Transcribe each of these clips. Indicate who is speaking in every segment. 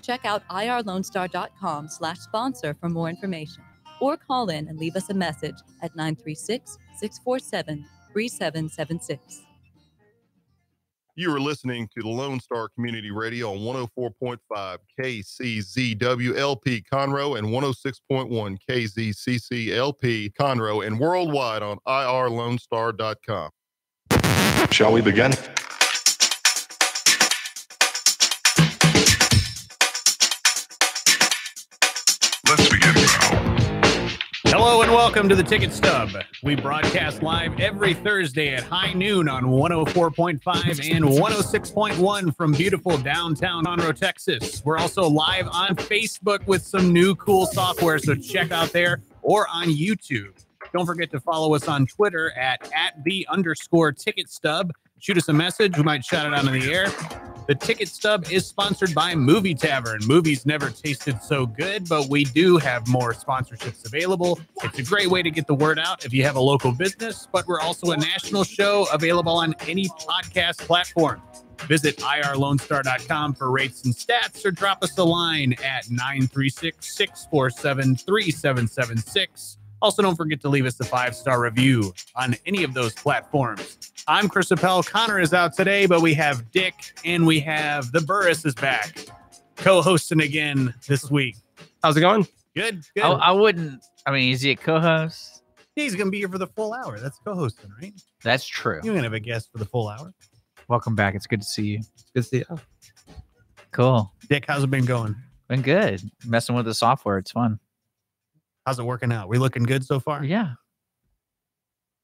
Speaker 1: Check out irlonestar.com/sponsor for more information, or call in and leave us a message at 936-647-3776.
Speaker 2: You are listening to the Lone Star Community Radio on 104.5 KCZWLP Conroe and 106.1 KZCCLP Conroe, and worldwide on irlonestar.com.
Speaker 3: Shall we begin? Let's begin now.
Speaker 4: Hello and welcome to the Ticket Stub. We broadcast live every Thursday at high noon on 104.5 and 106.1 from beautiful downtown Conroe, Texas. We're also live on Facebook with some new cool software, so check out there, or on YouTube. Don't forget to follow us on Twitter at @the_Ticket Stub. Shoot us a message. We might shout it out in the air. The Ticket Stub is sponsored by Movie Tavern. Movies never tasted so good, but we do have more sponsorships available. It's a great way to get the word out if you have a local business, but we're also a national show available on any podcast platform. Visit irlonestar.com for rates and stats, or drop us a line at 936-647-3776. Also, don't forget to leave us a 5-star review on any of those platforms. I'm Chris Appel. Connor is out today, but we have Dick and we have the Burris is back, co-hosting again this week.
Speaker 5: How's it going?
Speaker 4: Good. Good.
Speaker 6: I mean, is he a co-host?
Speaker 4: He's going to be here for the full hour. That's co-hosting, right?
Speaker 6: That's true.
Speaker 4: You're going to have a guest for the full hour.
Speaker 6: Welcome back. It's good to see you.
Speaker 5: Good to see you.
Speaker 6: Cool.
Speaker 4: Dick, how's it been going?
Speaker 6: Been good. Messing with the software. It's fun.
Speaker 4: How's it working out? We looking good so far?
Speaker 6: Yeah.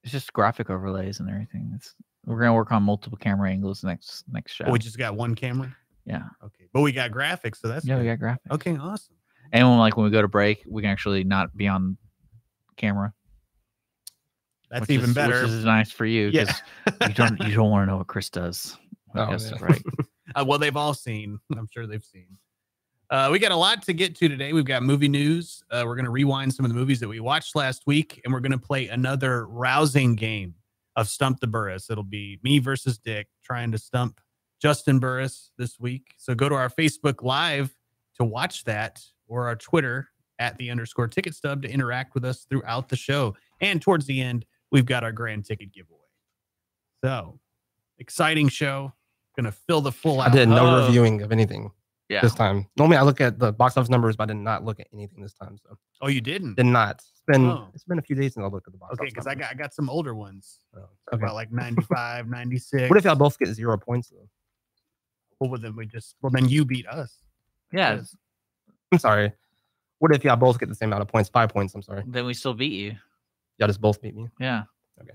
Speaker 6: It's just graphic overlays and everything. We're gonna work on multiple camera angles next show.
Speaker 4: Oh, we just got one camera?
Speaker 6: Yeah.
Speaker 4: Okay. But we got graphics, so that's
Speaker 6: good.
Speaker 4: We
Speaker 6: got graphics.
Speaker 4: Okay, awesome.
Speaker 6: And when we go to break, we can actually not be on camera.
Speaker 4: That's even better.
Speaker 6: Which is nice for you, because you don't want to know what Chris does. Right.
Speaker 4: Well, they've all seen. I'm sure they've seen. We got a lot to get to today. We've got movie news. We're going to rewind some of the movies that we watched last week, and we're going to play another rousing game of Stump the Burris. It'll be me versus Dick trying to stump Justin Burris this week. So go to our Facebook Live to watch that, or our Twitter at @the_Ticket Stub to interact with us throughout the show. And towards the end, we've got our grand ticket giveaway. So, exciting show. Going to fill the full hour.
Speaker 5: I did no reviewing of anything.
Speaker 6: Yeah.
Speaker 5: This time. Normally I look at the box office numbers, but I did not look at anything this time. So.
Speaker 4: Oh, you didn't?
Speaker 5: Did not. It's been a few days since I looked at the box office.
Speaker 4: Okay, because I got some older ones.
Speaker 5: Okay.
Speaker 4: About like 95, 96.
Speaker 5: What if y'all both get 0 points though?
Speaker 4: Well, then you beat us.
Speaker 6: Yeah.
Speaker 5: I'm sorry. What if y'all both get the same amount of points? 5 points, I'm sorry.
Speaker 6: Then we still beat you.
Speaker 5: Y'all just both beat me?
Speaker 6: Yeah.
Speaker 5: Okay.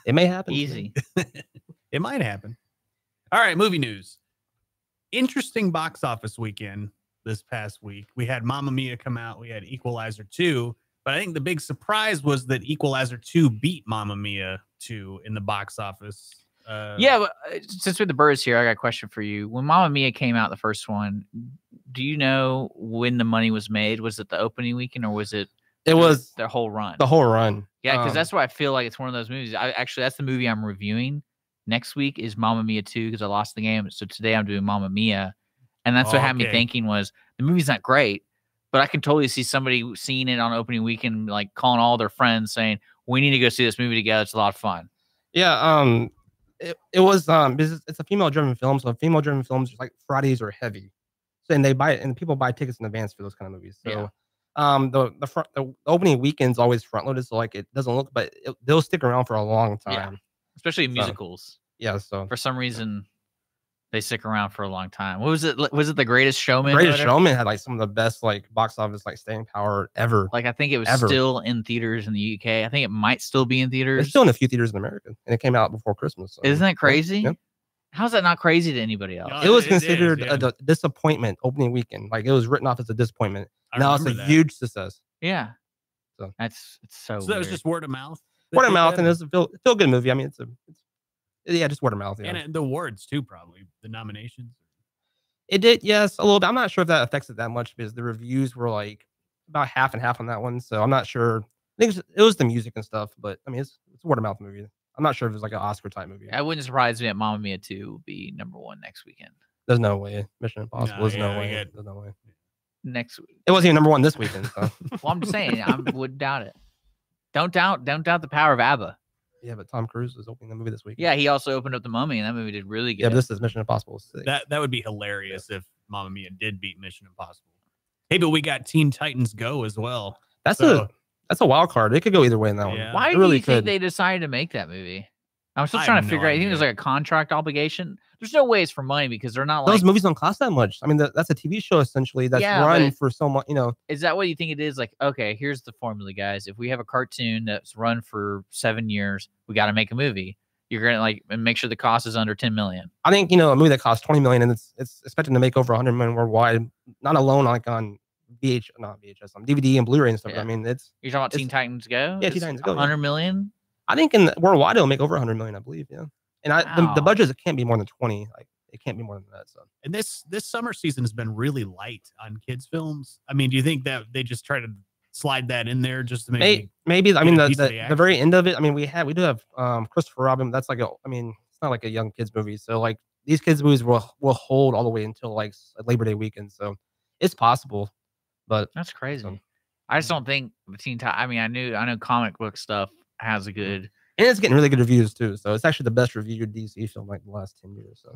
Speaker 5: It may happen.
Speaker 6: Easy.
Speaker 4: It might happen. All right, movie news. Interesting box office weekend this past week. We had Mamma Mia come out. We had Equalizer 2. But I think the big surprise was that Equalizer 2 beat Mamma Mia 2 in the box office.
Speaker 6: But since we're the Birds here, I got a question for you. When Mamma Mia came out, the first one, do you know when the money was made? Was it the opening weekend, or was it?
Speaker 5: It was
Speaker 6: the whole run.
Speaker 5: The whole run.
Speaker 6: Yeah, because that's why I feel like it's one of those movies. That's the movie I'm reviewing. Next week is Mamma Mia 2 because I lost the game. So today I'm doing Mamma Mia. And that's what had me thinking was the movie's not great, but I can totally see somebody seeing it on opening weekend, like calling all their friends saying, we need to go see this movie together. It's a lot of fun.
Speaker 5: Yeah. It was, it's a female driven film. So female driven films, like Fridays are heavy. So, and people buy tickets in advance for those kind of movies. So, the opening weekend's always front loaded. So like, it doesn't look, but they'll stick around for a long time.
Speaker 6: Yeah. Especially musicals.
Speaker 5: Yeah, so
Speaker 6: for some reason they stick around for a long time. What was it? Was it The Greatest Showman?
Speaker 5: Greatest Showman had like some of the best like box office like staying power ever.
Speaker 6: Like I think it was still in theaters in the UK. I think it might still be in theaters.
Speaker 5: It's still in a few theaters in America, and it came out before Christmas. So.
Speaker 6: Isn't that crazy?
Speaker 5: Yep.
Speaker 6: How's that not crazy to anybody else?
Speaker 5: It was considered a disappointment opening weekend. Like it was written off as a disappointment. Now it's a huge success.
Speaker 6: Yeah.
Speaker 5: So
Speaker 6: it's so.
Speaker 4: So that was just word of mouth.
Speaker 5: Word of mouth, and it's a feel good movie. I mean, it's just word of mouth. Yeah.
Speaker 4: And the awards too, probably the nominations.
Speaker 5: It did, yes, a little bit. I'm not sure if that affects it that much because the reviews were like about half and half on that one. So I'm not sure. I think it was the music and stuff, but I mean, it's a word of mouth movie. I'm not sure if it's like an Oscar type movie.
Speaker 6: I wouldn't surprise me that Mamma Mia 2 will be #1 next weekend.
Speaker 5: There's no way. Mission Impossible.
Speaker 4: No,
Speaker 5: There's no
Speaker 4: yeah,
Speaker 5: way.
Speaker 4: yeah.
Speaker 5: There's no way.
Speaker 6: Next week.
Speaker 5: It wasn't even number one this weekend. So.
Speaker 6: Well, I'm just saying, I wouldn't doubt it. Don't doubt the power of ABBA.
Speaker 5: Yeah, but Tom Cruise is opening the movie this week.
Speaker 6: Yeah, he also opened up The Mummy, and that movie did really good.
Speaker 5: Yeah, but this is Mission Impossible 6.
Speaker 4: That would be hilarious if Mamma Mia did beat Mission Impossible. Hey, but we got Teen Titans Go as well.
Speaker 5: That's a wild card. It could go either way in that
Speaker 4: Yeah.
Speaker 5: one.
Speaker 6: Why
Speaker 5: It
Speaker 6: do
Speaker 5: really
Speaker 6: you think
Speaker 5: could.
Speaker 6: they decided to make that movie? I'm still
Speaker 4: I
Speaker 6: trying
Speaker 4: have
Speaker 6: to
Speaker 4: no
Speaker 6: figure out. I think there's
Speaker 4: idea.
Speaker 6: like a contract obligation. There's no way it's for money because they're not like.
Speaker 5: Those movies don't cost that much. I mean, that's a TV show essentially that's
Speaker 6: Yeah,
Speaker 5: run
Speaker 6: but-
Speaker 5: for so much. You know,
Speaker 6: Is that what you think it is? Like, okay, here's the formula, guys. If we have a cartoon that's run for 7 years, we got to make a movie. You're gonna like and make sure the cost is under 10 million.
Speaker 5: I think a movie that costs 20 million and it's expected to make over 100 million worldwide, not alone like on VHS, on DVD and Blu-ray and stuff.
Speaker 6: Yeah.
Speaker 5: I mean,
Speaker 6: You're talking about Teen Titans Go?
Speaker 5: Yeah, Teen
Speaker 6: It's
Speaker 5: Titans Go, yeah.
Speaker 6: 100 million.
Speaker 5: I think worldwide it'll make over 100 million, I believe. Yeah, and the
Speaker 6: Wow.
Speaker 5: budget it can't be more than 20. Like it can't be more than that. So
Speaker 4: And this summer season has been really light on kids films. I mean, do you think that they just try to slide that in there just to make
Speaker 5: maybe I mean
Speaker 4: a piece of the
Speaker 5: the
Speaker 4: action?
Speaker 5: very end of it. I mean, we do have Christopher Robin. That's like it's not like a young kids movie. So like these kids movies will hold all the way until like Labor Day weekend. So it's possible, but
Speaker 6: That's crazy.
Speaker 5: So-
Speaker 6: I just don't think I mean, I know comic book stuff has a good.
Speaker 5: and it's getting really good reviews too. So it's actually the best reviewed DC film like the last 10 years. So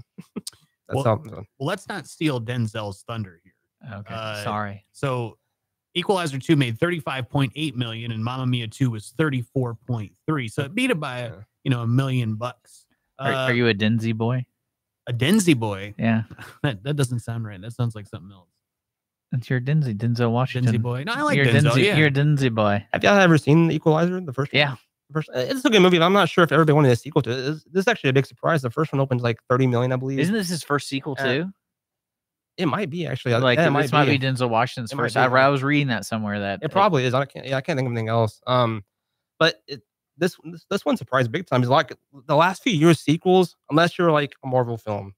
Speaker 5: that's something. So.
Speaker 4: Well, let's not steal Denzel's thunder here.
Speaker 6: Okay, sorry.
Speaker 4: So Equalizer 2 made 35.8 million and Mamma Mia 2 was 34.3. So it beat it by $1 million.
Speaker 6: Are you a Denzi boy?
Speaker 4: a Denzi boy?
Speaker 6: Yeah,
Speaker 4: That doesn't sound right. That sounds like something else.
Speaker 6: it's your Denzel Washington.
Speaker 4: Denzi boy. No, I like
Speaker 6: you're
Speaker 4: Denzel. Yeah.
Speaker 6: You're a Denzi boy.
Speaker 5: Have y'all ever seen The Equalizer? The first one?
Speaker 6: Yeah.
Speaker 5: It's a good movie, but I'm not sure if everybody wanted a sequel to it. This is actually a big surprise. The first one opened like 30 million, I believe.
Speaker 6: Isn't this his first sequel too?
Speaker 5: It might be actually.
Speaker 6: Like
Speaker 5: yeah,
Speaker 6: this might be Denzel Washington's
Speaker 5: It might
Speaker 6: first.
Speaker 5: be,
Speaker 6: I was reading that somewhere that
Speaker 5: It probably is. I can't think of anything else. But this one surprised big time. Is like the last few years sequels, unless you're like a Marvel film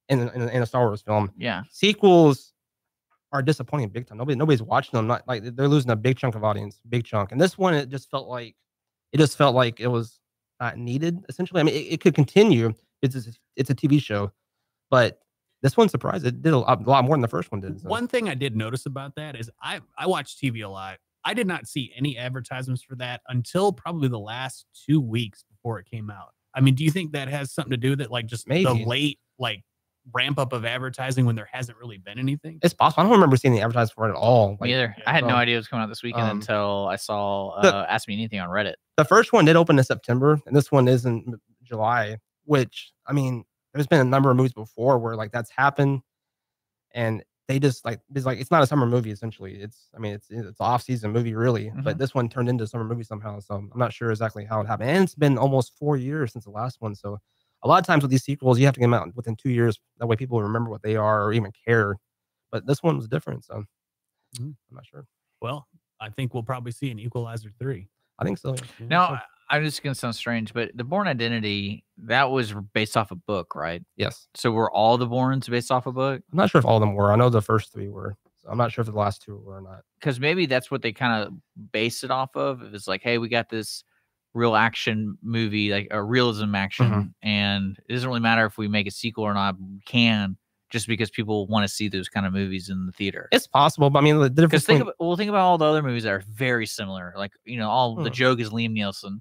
Speaker 5: and a Star Wars film,
Speaker 6: Yeah.
Speaker 5: sequels are disappointing big time. Nobody's watching them. Not like they're losing a big chunk of audience, big chunk. And this one, it just felt like it was not needed. Essentially, I mean, it could continue. It's a TV show, but this one surprised. It did a lot more than the first one did. So.
Speaker 4: One thing I did notice about that is I watch TV a lot. I did not see any advertisements for that until probably the last 2 weeks before it came out. I mean, do you think that has something to do with it? Like just
Speaker 5: Maybe.
Speaker 4: the late ramp up of advertising when there hasn't really been anything?
Speaker 5: It's possible. I don't remember seeing the advertisement for it at all.
Speaker 6: Me either. I had no idea it was coming out this weekend until I saw Ask Me Anything on Reddit.
Speaker 5: The first one did open in September, and this one is in July. Which I mean, there's been a number of movies before where like that's happened, and they just it's not a summer movie essentially. It's an off season movie really, but this one turned into a summer movie somehow. So I'm not sure exactly how it happened. And it's been almost 4 years since the last one. So a lot of times with these sequels, you have to get them out within 2 years. That way people remember what they are or even care. But this one was different, so I'm not sure.
Speaker 4: Well, I think we'll probably see an Equalizer 3.
Speaker 5: I think so. Yeah.
Speaker 6: Now, I'm just gonna sound strange, but the Bourne Identity, that was based off a book, right?
Speaker 5: Yes.
Speaker 6: So were all the Bournes based off a book?
Speaker 5: I'm not sure if all of them were. I know the first 3 were. So I'm not sure if the last 2 were or not.
Speaker 6: Because maybe that's what they kind of base it off of. If it's like, hey, we got this real action movie, like a realism action, and it doesn't really matter if we make a sequel or not. We can, just because people want to see those kind of movies in the theater.
Speaker 5: It's possible, but I mean the difference.
Speaker 6: Because think about all the other movies that are very similar. Like the joke is Liam Neeson.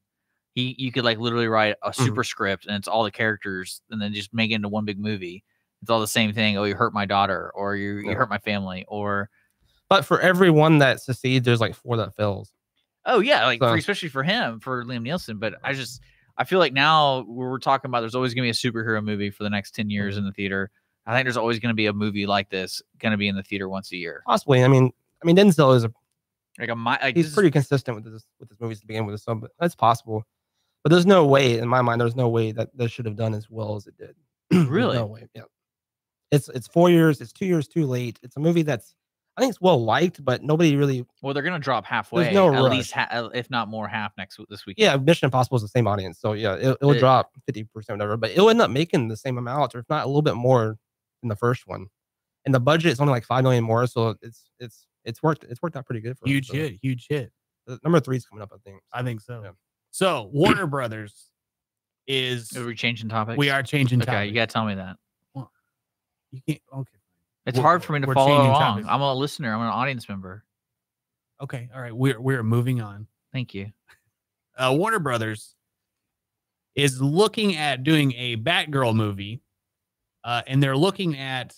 Speaker 6: You could like literally write a super script and it's all the characters and then just make it into one big movie. It's all the same thing. Oh, you hurt my daughter, or you hurt my family, or.
Speaker 5: But for every one that succeeds, there's like 4 that fails.
Speaker 6: Oh yeah, especially for him, for Liam Neeson. But I feel like now we're talking about there's always gonna be a superhero movie for the next 10 years in the theater. I think there's always gonna be a movie like this gonna be in the theater once a year.
Speaker 5: Possibly. I mean Denzel is he's pretty consistent with his movies to begin with, so but that's possible. But there's no way, in my mind, there's no way that this should have done as well as it did.
Speaker 6: Really?
Speaker 5: No way. Yeah. It's 4 years. It's 2 years too late. It's a movie that's I think it's well liked, but nobody really.
Speaker 6: Well, they're gonna drop halfway,
Speaker 5: no
Speaker 6: at
Speaker 5: rush.
Speaker 6: least if not more, half this week.
Speaker 5: Yeah, Mission Impossible is the same audience, so yeah, it will drop 50% whatever, but it'll end up making the same amount, or if not a little bit more than the first one. And the budget is only like $5 million more, so it's worked out pretty good for
Speaker 4: huge
Speaker 5: us,
Speaker 4: hit, huge hit.
Speaker 5: Number 3 is coming up, I think.
Speaker 4: I think so.
Speaker 5: Yeah.
Speaker 4: So Warner Brothers is.
Speaker 6: Are we changing topics?
Speaker 4: We are changing topics.
Speaker 6: Okay, you gotta tell me that.
Speaker 4: You can't. Okay.
Speaker 6: It's hard for me to
Speaker 4: We're
Speaker 6: follow
Speaker 4: changing
Speaker 6: along.
Speaker 4: topics.
Speaker 6: I'm a listener. I'm an audience member.
Speaker 4: Okay. All right. We're moving on.
Speaker 6: Thank you.
Speaker 4: Warner Brothers is looking at doing a Batgirl movie, and they're looking at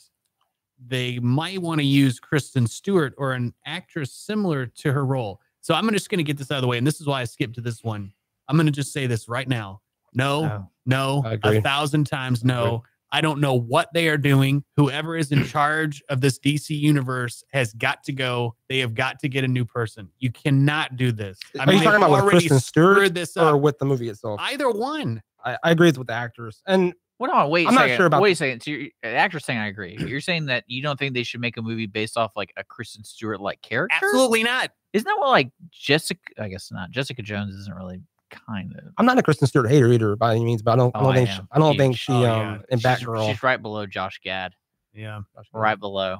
Speaker 4: they might want to use Kristen Stewart or an actress similar to her role. So I'm just going to get this out of the way, and this is why I skipped to this one. I'm going to just say this right now. No, 1,000 times no. I don't know what they are doing. Whoever is in charge of this DC universe has got to go. They have got to get a new person. You cannot do this.
Speaker 5: Are you talking about with Kristen Stewart
Speaker 4: this
Speaker 5: or with the movie itself?
Speaker 4: Either one.
Speaker 5: I agree with the actors. And
Speaker 6: Wait a
Speaker 5: I'm
Speaker 6: second.
Speaker 5: not sure about
Speaker 6: wait a second. So the actress thing, I agree. You're saying that you don't think they should make a movie based off like a Kristen Stewart like character?
Speaker 4: Absolutely not.
Speaker 6: Isn't that what like Jessica? I guess not. Jessica Jones isn't really kind of.
Speaker 5: I'm not a Kristen Stewart hater either by any means, but I don't think she in Batgirl.
Speaker 6: She's right below Josh Gad.
Speaker 4: Yeah,
Speaker 6: right below.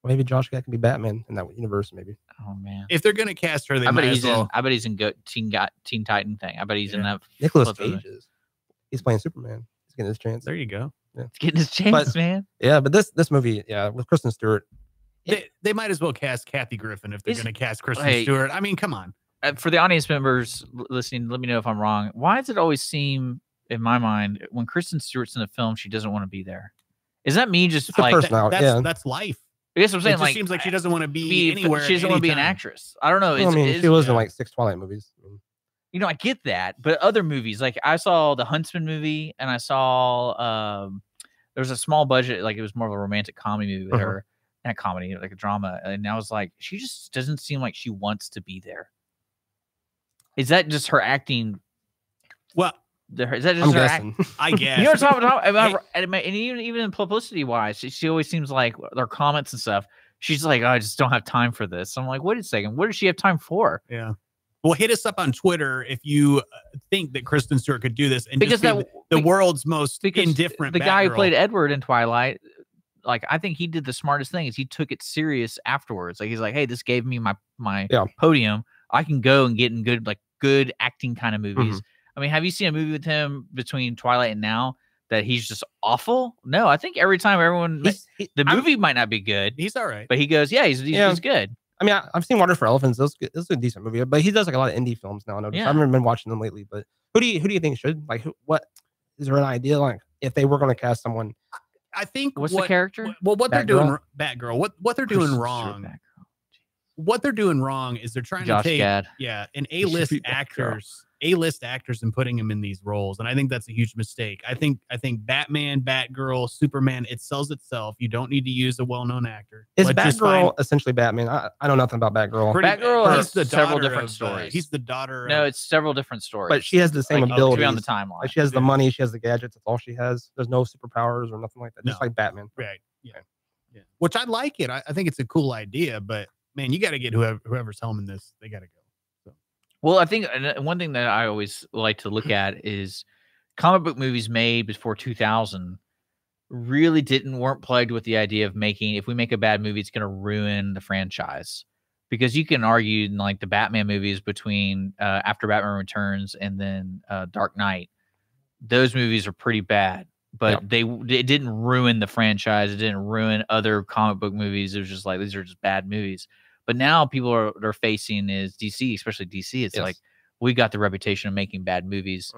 Speaker 5: Maybe Josh Gad can be Batman in that universe. Maybe.
Speaker 6: Oh man,
Speaker 4: if they're gonna cast her, they
Speaker 6: I bet
Speaker 4: might
Speaker 6: he's
Speaker 4: as well.
Speaker 6: I bet he's in Teen Titan thing. I bet he's in that.
Speaker 5: Nicholas Cage is. He's playing Superman. He's getting his chance.
Speaker 4: There you go.
Speaker 5: Yeah.
Speaker 6: He's getting his chance, man.
Speaker 5: Yeah, but this movie, with Kristen Stewart.
Speaker 4: They might as well cast Kathy Griffin if they're going to cast Kristen Stewart. I mean, come on.
Speaker 6: For the audience members listening, let me know if I'm wrong. Why does it always seem, in my mind, when Kristen Stewart's in a film, she doesn't want to be there? Is that me just like
Speaker 4: that's life?
Speaker 6: I guess what I'm saying.
Speaker 4: It just seems like she doesn't want to be anywhere.
Speaker 6: She doesn't want to be an actress. I don't know.
Speaker 5: She was in like 6 Twilight movies.
Speaker 6: You know, I get that, but other movies, like I saw the Huntsman movie, and I saw there was a small budget, like it was more of a romantic comedy movie with her. Not comedy, like a drama. And I was like, she just doesn't seem like she wants to be there. Is that just her acting?
Speaker 4: Well,
Speaker 6: is that just her acting?
Speaker 4: I guess.
Speaker 6: You know what I'm talking about? And even in publicity wise, she always seems like their comments and stuff. She's like, oh, I just don't have time for this. I'm like, wait a second. What does she have time for?
Speaker 4: Yeah. Well, hit us up on Twitter if you think that Kristen Stewart could do this and
Speaker 6: because
Speaker 4: just be the world's most indifferent.
Speaker 6: The guy who played Edward in Twilight, like I think he did the smartest thing is he took it serious afterwards. Like he's like, hey, this gave me my podium. I can go and get in good acting kind of movies. I mean, have you seen a movie with him between Twilight and now that he's just awful? No, I think every time the movie might not be good.
Speaker 4: He's all right,
Speaker 6: but he goes, yeah, he's good.
Speaker 5: I mean, I've seen Water for Elephants. This is a decent movie, but he does like a lot of indie films now. I noticed. I haven't been watching them lately, but who do you think should what is there an idea like if they were going to cast someone?
Speaker 4: I think
Speaker 6: what's the character?
Speaker 4: Well, what they're doing, Batgirl. What they're doing wrong. What they're doing wrong is they're trying to take an A-list actors and putting them in these roles, and I think that's a huge mistake. I think Batman, Batgirl, Superman, it sells itself. You don't need to use a well-known actor.
Speaker 5: Is Batgirl essentially Batman? I know nothing about Batgirl.
Speaker 6: Batgirl is several different stories.
Speaker 4: He's the daughter.
Speaker 6: No, it's several different stories.
Speaker 5: But she has the same abilities
Speaker 6: to be on the timeline.
Speaker 5: Like she has the money, she has the gadgets. That's all she has. There's no superpowers or nothing like that. Just like Batman,
Speaker 4: right? Yeah. Which I like it. I think it's a cool idea, but man, you got to get whoever's helming this. They got to go. So.
Speaker 6: Well, I think one thing that I always like to look at is comic book movies made before 2000 really weren't plagued with the idea of making, if we make a bad movie, it's going to ruin the franchise. Because you can argue in like the Batman movies between after Batman Returns and then Dark Knight, those movies are pretty bad. But it didn't ruin the franchise. It didn't ruin other comic book movies. It was just like, these are just bad movies. But now people they're facing is DC, especially DC. It's like, we got the reputation of making bad movies.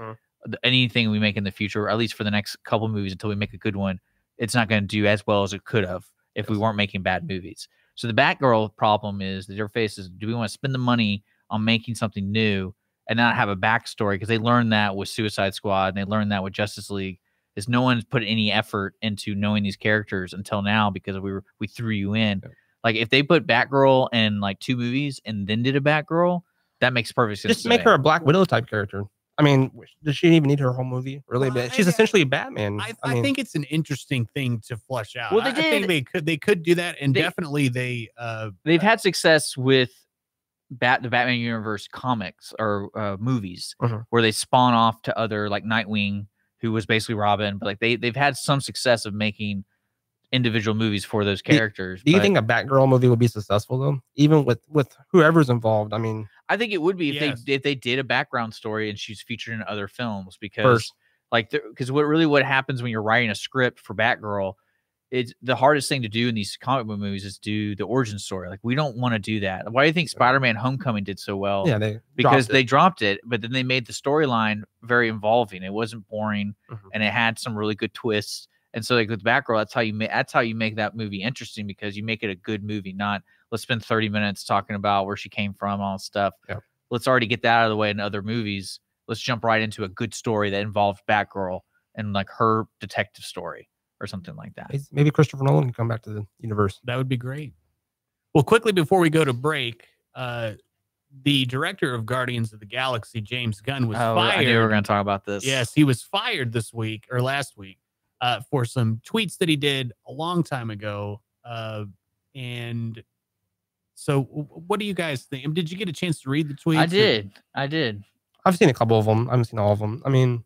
Speaker 6: Anything we make in the future, or at least for the next couple movies until we make a good one, it's not going to do as well as it could have if we weren't making bad movies. So the Batgirl problem is that their face is, do we want to spend the money on making something new and not have a backstory? Because they learned that with Suicide Squad and they learned that with Justice League. Is no one's put any effort into knowing these characters until now because we threw you in. Like if they put Batgirl in like 2 movies and then did a Batgirl, that makes perfect sense.
Speaker 5: Just make her a Black Widow type character. I mean, does she even need her whole movie? Really? Well, she's essentially Batman.
Speaker 4: I think it's an interesting thing to flush out.
Speaker 6: Well,
Speaker 4: I think they could do that, and definitely they've
Speaker 6: had success with the Batman universe comics or movies where they spawn off to other, like Nightwing, who was basically Robin, but like they've had some success of making individual movies for those characters.
Speaker 5: Do you think a Batgirl movie would be successful though, even with whoever's involved? I mean,
Speaker 6: I think it would be if they did a background story and she's featured in other films, because what happens when you're writing a script for Batgirl, it's the hardest thing to do in these comic book movies is do the origin story. Like we don't want to do that. Why do you think Spider-Man Homecoming did so well?
Speaker 5: Yeah,
Speaker 6: they dropped it, but then they made the storyline very involving. It wasn't boring, and it had some really good twists. And so, like with Batgirl, that's how you make that movie interesting, because you make it a good movie. Not let's spend 30 minutes talking about where she came from, all that stuff.
Speaker 5: Yep.
Speaker 6: Let's already get that out of the way in other movies. Let's jump right into a good story that involved Batgirl and like her detective story or something like that.
Speaker 5: Maybe Christopher Nolan can come back to the universe.
Speaker 4: That would be great. Well, quickly before we go to break, the director of Guardians of the Galaxy, James Gunn, was fired.
Speaker 6: I knew we were going to talk about this.
Speaker 4: Yes, he was fired this week or last week for some tweets that he did a long time ago. And so what do you guys think? Did you get a chance to read the tweets?
Speaker 6: I did.
Speaker 5: I've seen a couple of them. I haven't seen all of them. I mean,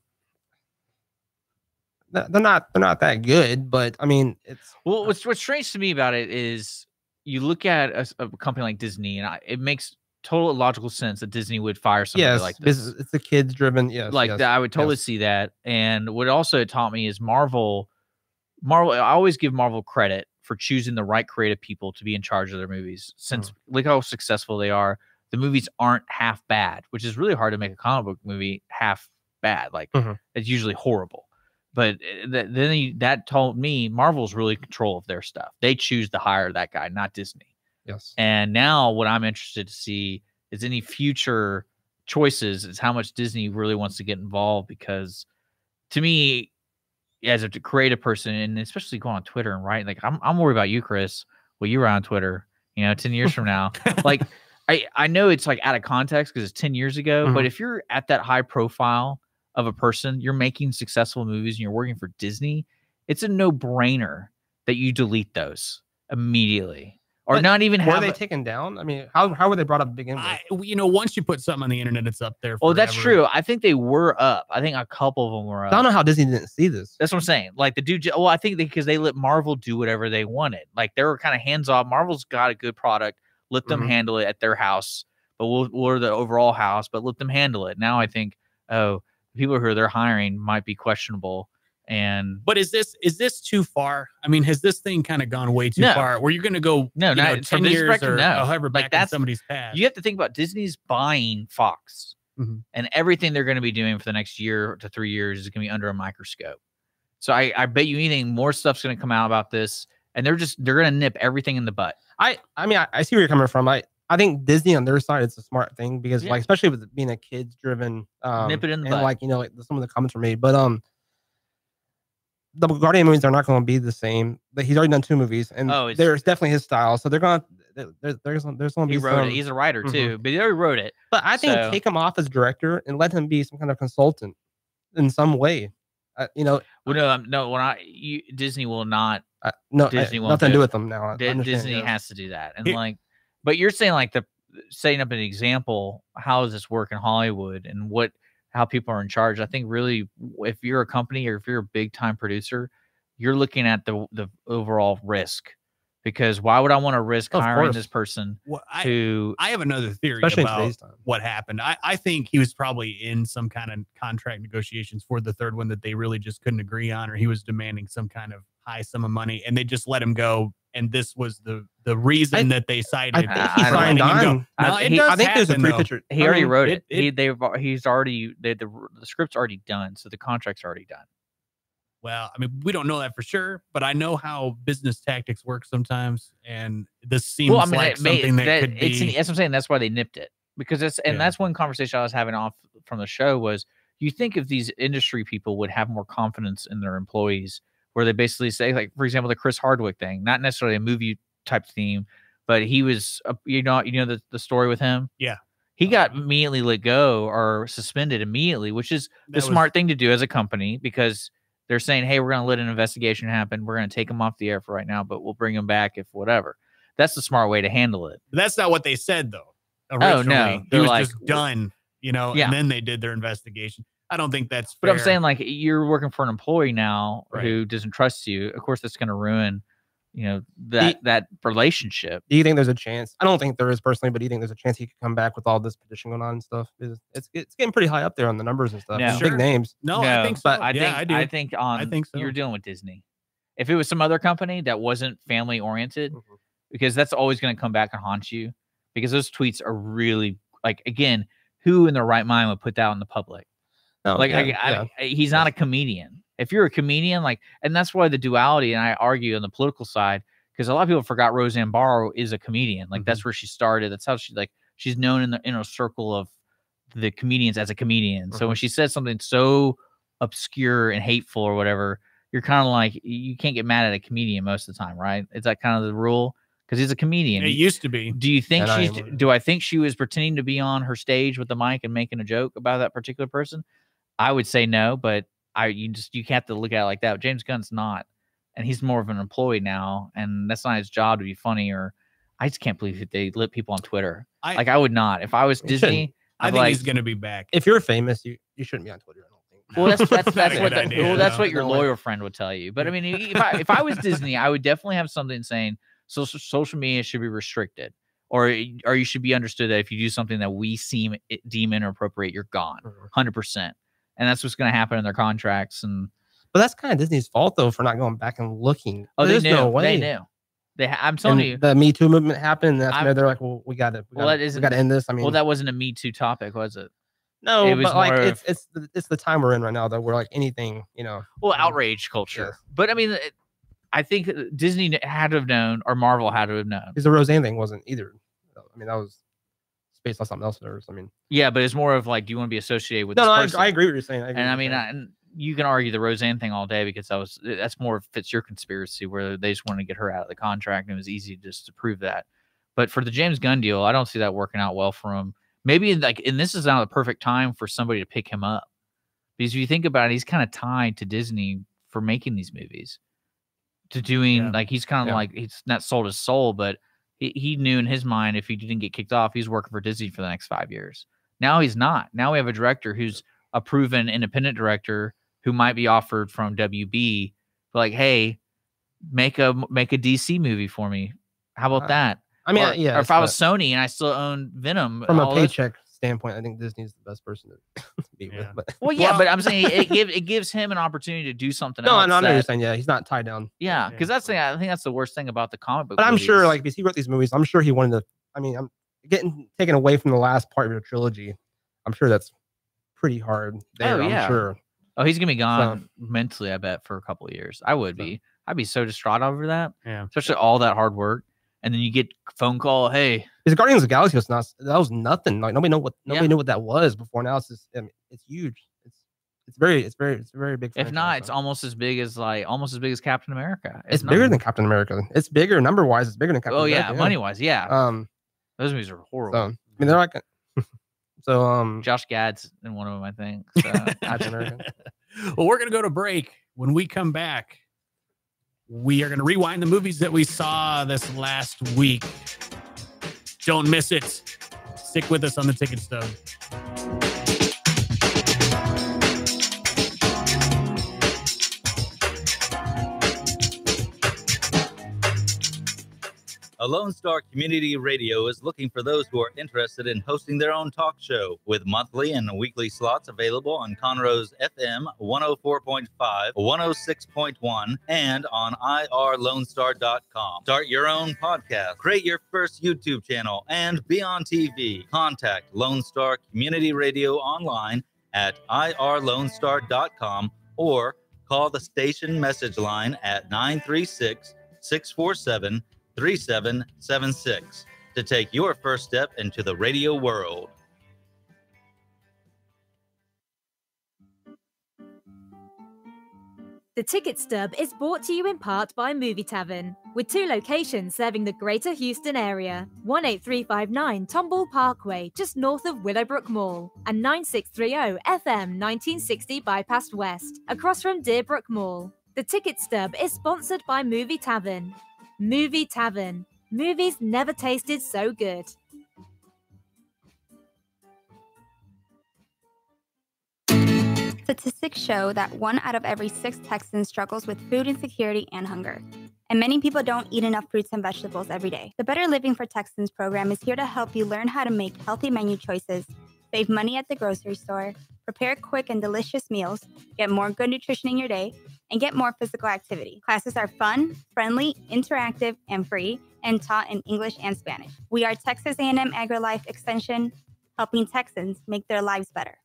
Speaker 5: they're not that good, but I mean, it's
Speaker 6: what's strange to me about it is you look at a company like Disney, and it makes total logical sense that Disney would fire somebody like this.
Speaker 5: It's a kids driven. Yes,
Speaker 6: I would totally see that. And what also taught me is Marvel. I always give Marvel credit for choosing the right creative people to be in charge of their movies. Since look how successful they are, the movies aren't half bad, which is really hard to make a comic book movie half bad. Like it's usually horrible. But then that told me Marvel's really in control of their stuff. They choose to hire that guy, not Disney.
Speaker 5: Yes.
Speaker 6: And now what I'm interested to see is any future choices is how much Disney really wants to get involved, because to me, as a creative person, and especially go on Twitter and write, like I'm worried about you, Chris. Well, you were on Twitter, 10 years from now. Like I know it's like out of context because it's 10 years ago, but if you're at that high profile of a person, you're making successful movies and you're working for Disney, it's a no-brainer that you delete those immediately. Or
Speaker 5: but
Speaker 6: not even have.
Speaker 5: Were they taken down? I mean, how were they brought up to begin with?
Speaker 4: Once you put something on the internet, it's up there.
Speaker 6: Oh, that's true. I think they were up. I think a couple of them were up.
Speaker 5: I don't know how Disney didn't see this.
Speaker 6: That's what I'm saying. Like the dude. Well, I think because they let Marvel do whatever they wanted. Like they were kind of hands off. Marvel's got a good product. Let them handle it at their house. But we're the overall house. But let them handle it. Now I think, the people who they're hiring might be questionable. But is this too far? I mean, has this thing kind of gone way too far? Where you're going to go? No, not 10 years or however back in somebody's past. You have to think about Disney's buying Fox, and everything they're going to be doing for the next year to 3 years is going to be under a microscope. So I bet you anything more stuff's going to come out about this, and they're going to nip everything in the butt.
Speaker 5: I mean, I see where you're coming from. I think Disney on their side, it's a smart thing because like especially with it being a kids driven,
Speaker 6: nip it in the butt.
Speaker 5: And like like some of the comments were made, but the Guardian movies are not going to be the same. But he's already done 2 movies, and there's definitely his style. So they're going to there's going to be.
Speaker 6: He wrote it. He's a writer too, but he already wrote it.
Speaker 5: But I think take him off as director and let him be some kind of consultant in some way.
Speaker 6: Well, no. Disney will not.
Speaker 5: Disney won't nothing to do with them now.
Speaker 6: Disney has to do that, and but you're saying like setting up an example. How does this work in Hollywood, and how people are in charge? I think really, if you're a company or if you're a big time producer, you're looking at the overall risk, because why would I want to risk hiring this person?
Speaker 4: Well, I have another theory about what happened. I think he was probably in some kind of contract negotiations for the third one that they really just couldn't agree on, or he was demanding some kind of high sum of money and they just let him go. And this was the reason that they cited.
Speaker 5: I think he signed on.
Speaker 4: I
Speaker 5: think there's a pre-picture.
Speaker 6: He already wrote it. The script's already done, so the contract's already done.
Speaker 4: Well, I mean, we don't know that for sure, but I know how business tactics work sometimes, and this seems like something that could be.
Speaker 6: That's what I'm saying. That's why they nipped it, because that's one conversation I was having off from the show was, you think if these industry people would have more confidence in their employees, where they basically say, like, for example, the Chris Hardwick thing, not necessarily a movie type theme, but he was, the story with him.
Speaker 4: Yeah.
Speaker 6: He got immediately let go or suspended immediately, which is the smart thing to do as a company, because they're saying, hey, we're going to let an investigation happen. We're going to take him off the air for right now, but we'll bring him back if whatever. That's the smart way to handle it.
Speaker 4: That's not what they said, though. Originally.
Speaker 6: Oh, no.
Speaker 4: He was just done, and then they did their investigation. I don't think that's fair.
Speaker 6: But I'm saying, like, you're working for an employee now who doesn't trust you. Of course, that's going to ruin, that relationship.
Speaker 5: Do you think there's a chance? I don't think there is personally, but do you think there's a chance he could come back with all this petition going on and stuff? It's getting pretty high up there on the numbers and stuff.
Speaker 6: No.
Speaker 5: Big names.
Speaker 4: No, I think so.
Speaker 6: But I do. I think
Speaker 4: so.
Speaker 6: You're dealing with Disney. If it was some other company that wasn't family oriented, because that's always going to come back and haunt you, because those tweets are really like, again, who in their right mind would put that out in the public?
Speaker 5: No,
Speaker 6: He's not a comedian. If you're a comedian, like, and that's why the duality, and I argue on the political side, because a lot of people forgot Roseanne Barr is a comedian. Like that's where she started. That's how she's known in the inner circle of the comedians as a comedian. So when she says something so obscure and hateful or whatever, you're kind of like, you can't get mad at a comedian most of the time, right? Is that kind of the rule? Because he's a comedian.
Speaker 4: It used to be.
Speaker 6: Do you think do I think she was pretending to be on her stage with the mic and making a joke about that particular person? I would say no, but you have to look at it like that. James Gunn's not, and he's more of an employee now, and that's not his job to be funny. Or I just can't believe that they lit people on Twitter. I would not. If I was Disney,
Speaker 4: I think he's gonna be back.
Speaker 5: If you're famous, you shouldn't be on Twitter. I don't think.
Speaker 6: Well, that's what your lawyer friend would tell you. But I mean, if I was Disney, I would definitely have something saying social media should be restricted, or you should be understood that if you do something that we deem inappropriate, you're gone, 100%. And that's what's going to happen in their contracts.
Speaker 5: But that's kind of Disney's fault, though, for not going back and looking.
Speaker 6: Oh,
Speaker 5: There's
Speaker 6: they knew.
Speaker 5: No way.
Speaker 6: They knew. I'm telling you,
Speaker 5: the Me Too movement happened. And that's where they're like, well, we got to end this. I mean,
Speaker 6: well, that wasn't a Me Too topic, was it?
Speaker 5: No, it was but like it's the time we're in right now that we're like anything, you know.
Speaker 6: Well, outrage culture. Yes. But I mean, I think Disney had to have known, or Marvel had to have known.
Speaker 5: Because the Roseanne thing wasn't either. I mean, that was based on something else. I mean,
Speaker 6: yeah, but it's more of like, do you want to be associated with?
Speaker 5: No, I agree with what you're saying.
Speaker 6: And you can argue the Roseanne thing all day because that's more fits your conspiracy where they just want to get her out of the contract, and it was easy just to prove that. But for the James Gunn deal, I don't see that working out well for him. Maybe and this is now the perfect time for somebody to pick him up, because if you think about it, he's kind of tied to Disney for making these movies, to doing like he's kind of like he's not sold his soul, but he knew in his mind if he didn't get kicked off, he's working for Disney for the next 5 years. Now he's not. Now we have a director who's a proven independent director who might be offered from WB, like, hey, make a DC movie for me. How about that?
Speaker 5: I mean,
Speaker 6: or if I was Sony and I still own Venom,
Speaker 5: from a paycheck standpoint, I think Disney's the best person to be with. But.
Speaker 6: But I'm saying it gives him an opportunity to do something else.
Speaker 5: No, I'm understanding. Yeah, he's not tied down.
Speaker 6: Yeah, because I think that's the worst thing about the comic book.
Speaker 5: But I'm sure, like, because he wrote these movies, I'm sure he wanted to. I mean, I'm getting taken away from the last part of your trilogy. I'm sure that's pretty hard. I'm sure.
Speaker 6: Oh, he's gonna be gone mentally, I bet, for a couple of years. I would be. I'd be so distraught over that. Yeah, especially all that hard work. And then you get a phone call, hey.
Speaker 5: Because Guardians of the Galaxy that was nothing. Like nobody knew what that was before. Now it's just, I mean, it's huge. It's very big.
Speaker 6: If not, it's almost as big as Captain America.
Speaker 5: It's bigger than Captain America. It's bigger number wise. It's bigger than Captain America.
Speaker 6: Oh yeah, money wise, yeah. Those movies are horrible.
Speaker 5: So, I mean, they're like.
Speaker 6: Josh Gad's in one of them, I think. So.
Speaker 5: Captain America.
Speaker 4: Well, we're gonna go to break. When we come back, we are going to rewind the movies that we saw this last week. Don't miss it. Stick with us on the Ticket Stub.
Speaker 7: A Lone Star Community Radio is looking for those who are interested in hosting their own talk show, with monthly and weekly slots available on Conroe's FM 104.5, 106.1, and on irlonestar.com. Start your own podcast, create your first YouTube channel, and be on TV. Contact Lone Star Community Radio online at irlonestar.com or call the station message line at 936-647-3776 to take your first step into the radio world.
Speaker 8: The Ticket Stub is brought to you in part by Movie Tavern, with 2 locations serving the greater Houston area. 18359 Tomball Parkway, just north of Willowbrook Mall, and 9630 FM 1960 Bypass West, across from Deerbrook Mall. The Ticket Stub is sponsored by Movie Tavern. Movie Tavern. Movies never tasted so good.
Speaker 9: Statistics show that 1 out of every 6 Texans struggles with food insecurity and hunger. And many people don't eat enough fruits and vegetables every day. The Better Living for Texans program is here to help you learn how to make healthy menu choices, save money at the grocery store, prepare quick and delicious meals, get more good nutrition in your day, and get more physical activity. Classes are fun, friendly, interactive, and free, and taught in English and Spanish. We are Texas A&M AgriLife Extension, helping Texans make their lives better.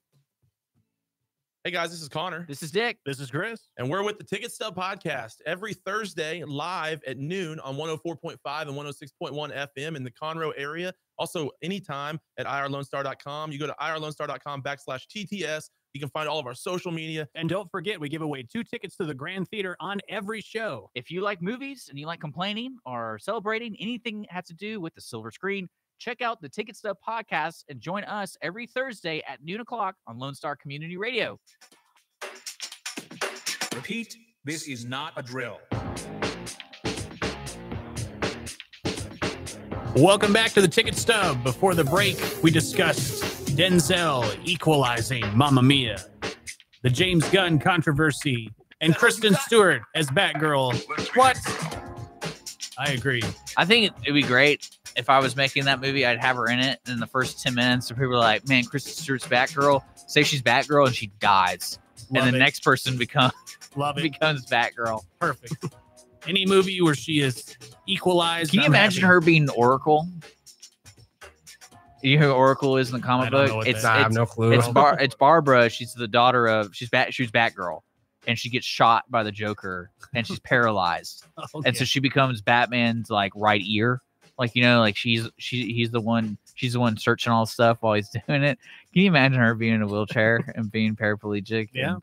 Speaker 10: Hey guys, this is Connor.
Speaker 6: This is Dick.
Speaker 4: This is Chris.
Speaker 10: And we're with the Ticket Stub podcast every Thursday live at noon on 104.5 and 106.1 FM in the Conroe area. Also, anytime at irlonestar.com. You go to irlonestar.com/TTS. You can find all of our social media.
Speaker 4: And don't forget, we give away 2 tickets to the Grand Theater on every show.
Speaker 6: If you like movies and you like complaining or celebrating anything that has to do with the silver screen, check out the Ticket Stub podcast and join us every Thursday at noon o'clock on Lone Star Community Radio.
Speaker 11: Repeat, this is not a drill.
Speaker 4: Welcome back to the Ticket Stub. Before the break, we discussed Denzel equalizing Mamma Mia, the James Gunn controversy, and Kristen Stewart as Batgirl. What? I agree.
Speaker 6: I think it'd be great if I was making that movie. I'd have her in it, and in the first 10 minutes, people are like, "Man, Kristen Stewart's Batgirl." Say she's Batgirl, and she dies, and the next person becomes Batgirl.
Speaker 4: Perfect. Any movie where she is equalized.
Speaker 6: Can you imagine her being Oracle? You know who Oracle is in the comic book?
Speaker 5: I have no clue.
Speaker 6: It's Barbara. She's the daughter of she's Batgirl, and she gets shot by the Joker, and she's paralyzed, and so she becomes Batman's like right ear, like she's the one searching all the stuff while he's doing it. Can you imagine her being in a wheelchair and being paraplegic?
Speaker 4: Yeah.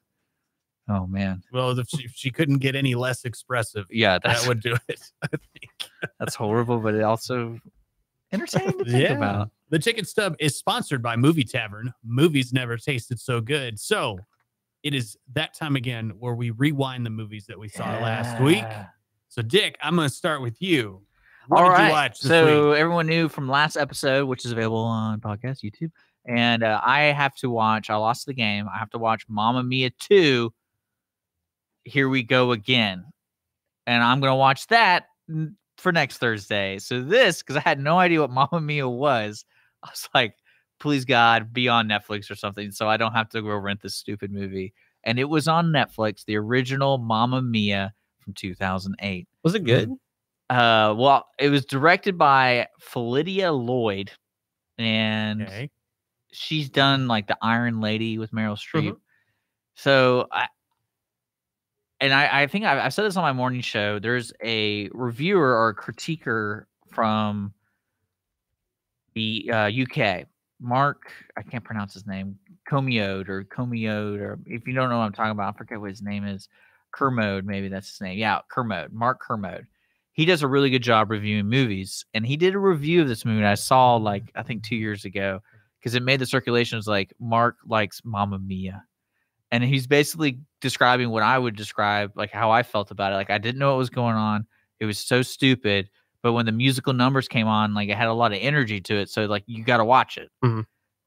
Speaker 6: Oh man.
Speaker 4: Well, if she couldn't get any less expressive, that would do it. I think
Speaker 6: that's horrible, but it also entertaining to think about.
Speaker 4: The Ticket Stub is sponsored by Movie Tavern. Movies never tasted so good. So it is that time again where we rewind the movies that we saw last week. So Dick, I'm going to start with you. What did you watch this week?
Speaker 6: Everyone knew from last episode, which is available on podcast, YouTube, and I have to watch, I lost the game. I have to watch Mamma Mia 2. Here we go again. And I'm going to watch that for next Thursday. So because I had no idea what Mamma Mia was, I was like, please God, be on Netflix or something so I don't have to go rent this stupid movie. And it was on Netflix, the original Mamma Mia from 2008.
Speaker 5: Was it good?
Speaker 6: Well, it was directed by Philida Lloyd, and she's done like The Iron Lady with Meryl Streep. Mm-hmm. So I think I've said this on my morning show. There's a reviewer or a critiquer from the UK, Mark, I can't pronounce his name, Comiode, or if you don't know what I'm talking about, I forget what his name is. Kermode, maybe that's his name. Yeah, Kermode, Mark Kermode. He does a really good job reviewing movies, and he did a review of this movie that I saw like I think 2 years ago because it made the circulations like Mark likes Mamma Mia. And he's basically describing what I would describe, like how I felt about it. Like I didn't know what was going on. It was so stupid. But when the musical numbers came on, like it had a lot of energy to it. So like you got to watch it. Mm-hmm.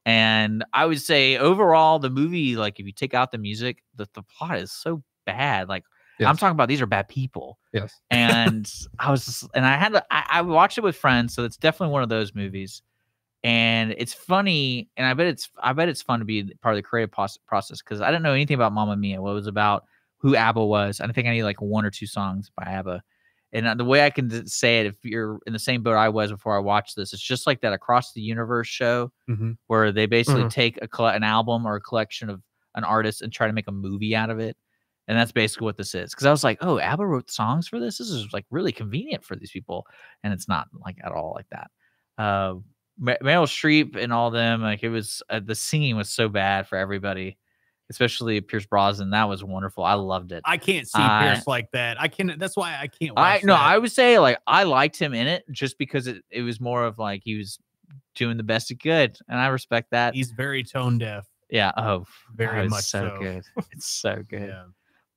Speaker 6: And I would say overall, the movie, like if you take out the music, the plot is so bad. Like I'm talking about these are bad people.
Speaker 5: Yes.
Speaker 6: And I watched it with friends. So it's definitely one of those movies. And it's funny, and I bet it's fun to be part of the creative process because I didn't know anything about Mamma Mia. What it was about, who ABBA was. I think I need like 1 or 2 songs by ABBA. And the way I can say it, if you're in the same boat I was before I watched this, it's just like that Across the Universe show where they basically take an album or a collection of an artist and try to make a movie out of it. And that's basically what this is. Because I was like, oh, ABBA wrote songs for this? This is like really convenient for these people. And it's not like at all like that. Meryl Streep and all them, like it was, the singing was so bad for everybody, especially Pierce Brosnan. That was wonderful. I loved it.
Speaker 4: I can't see Pierce like that. That's why I can't watch that.
Speaker 6: I would say like I liked him in it just because it was more of like he was doing the best he could, and I respect that.
Speaker 4: He's very tone deaf.
Speaker 6: Yeah. Oh,
Speaker 4: very much
Speaker 6: so good. It's so good.
Speaker 4: Yeah.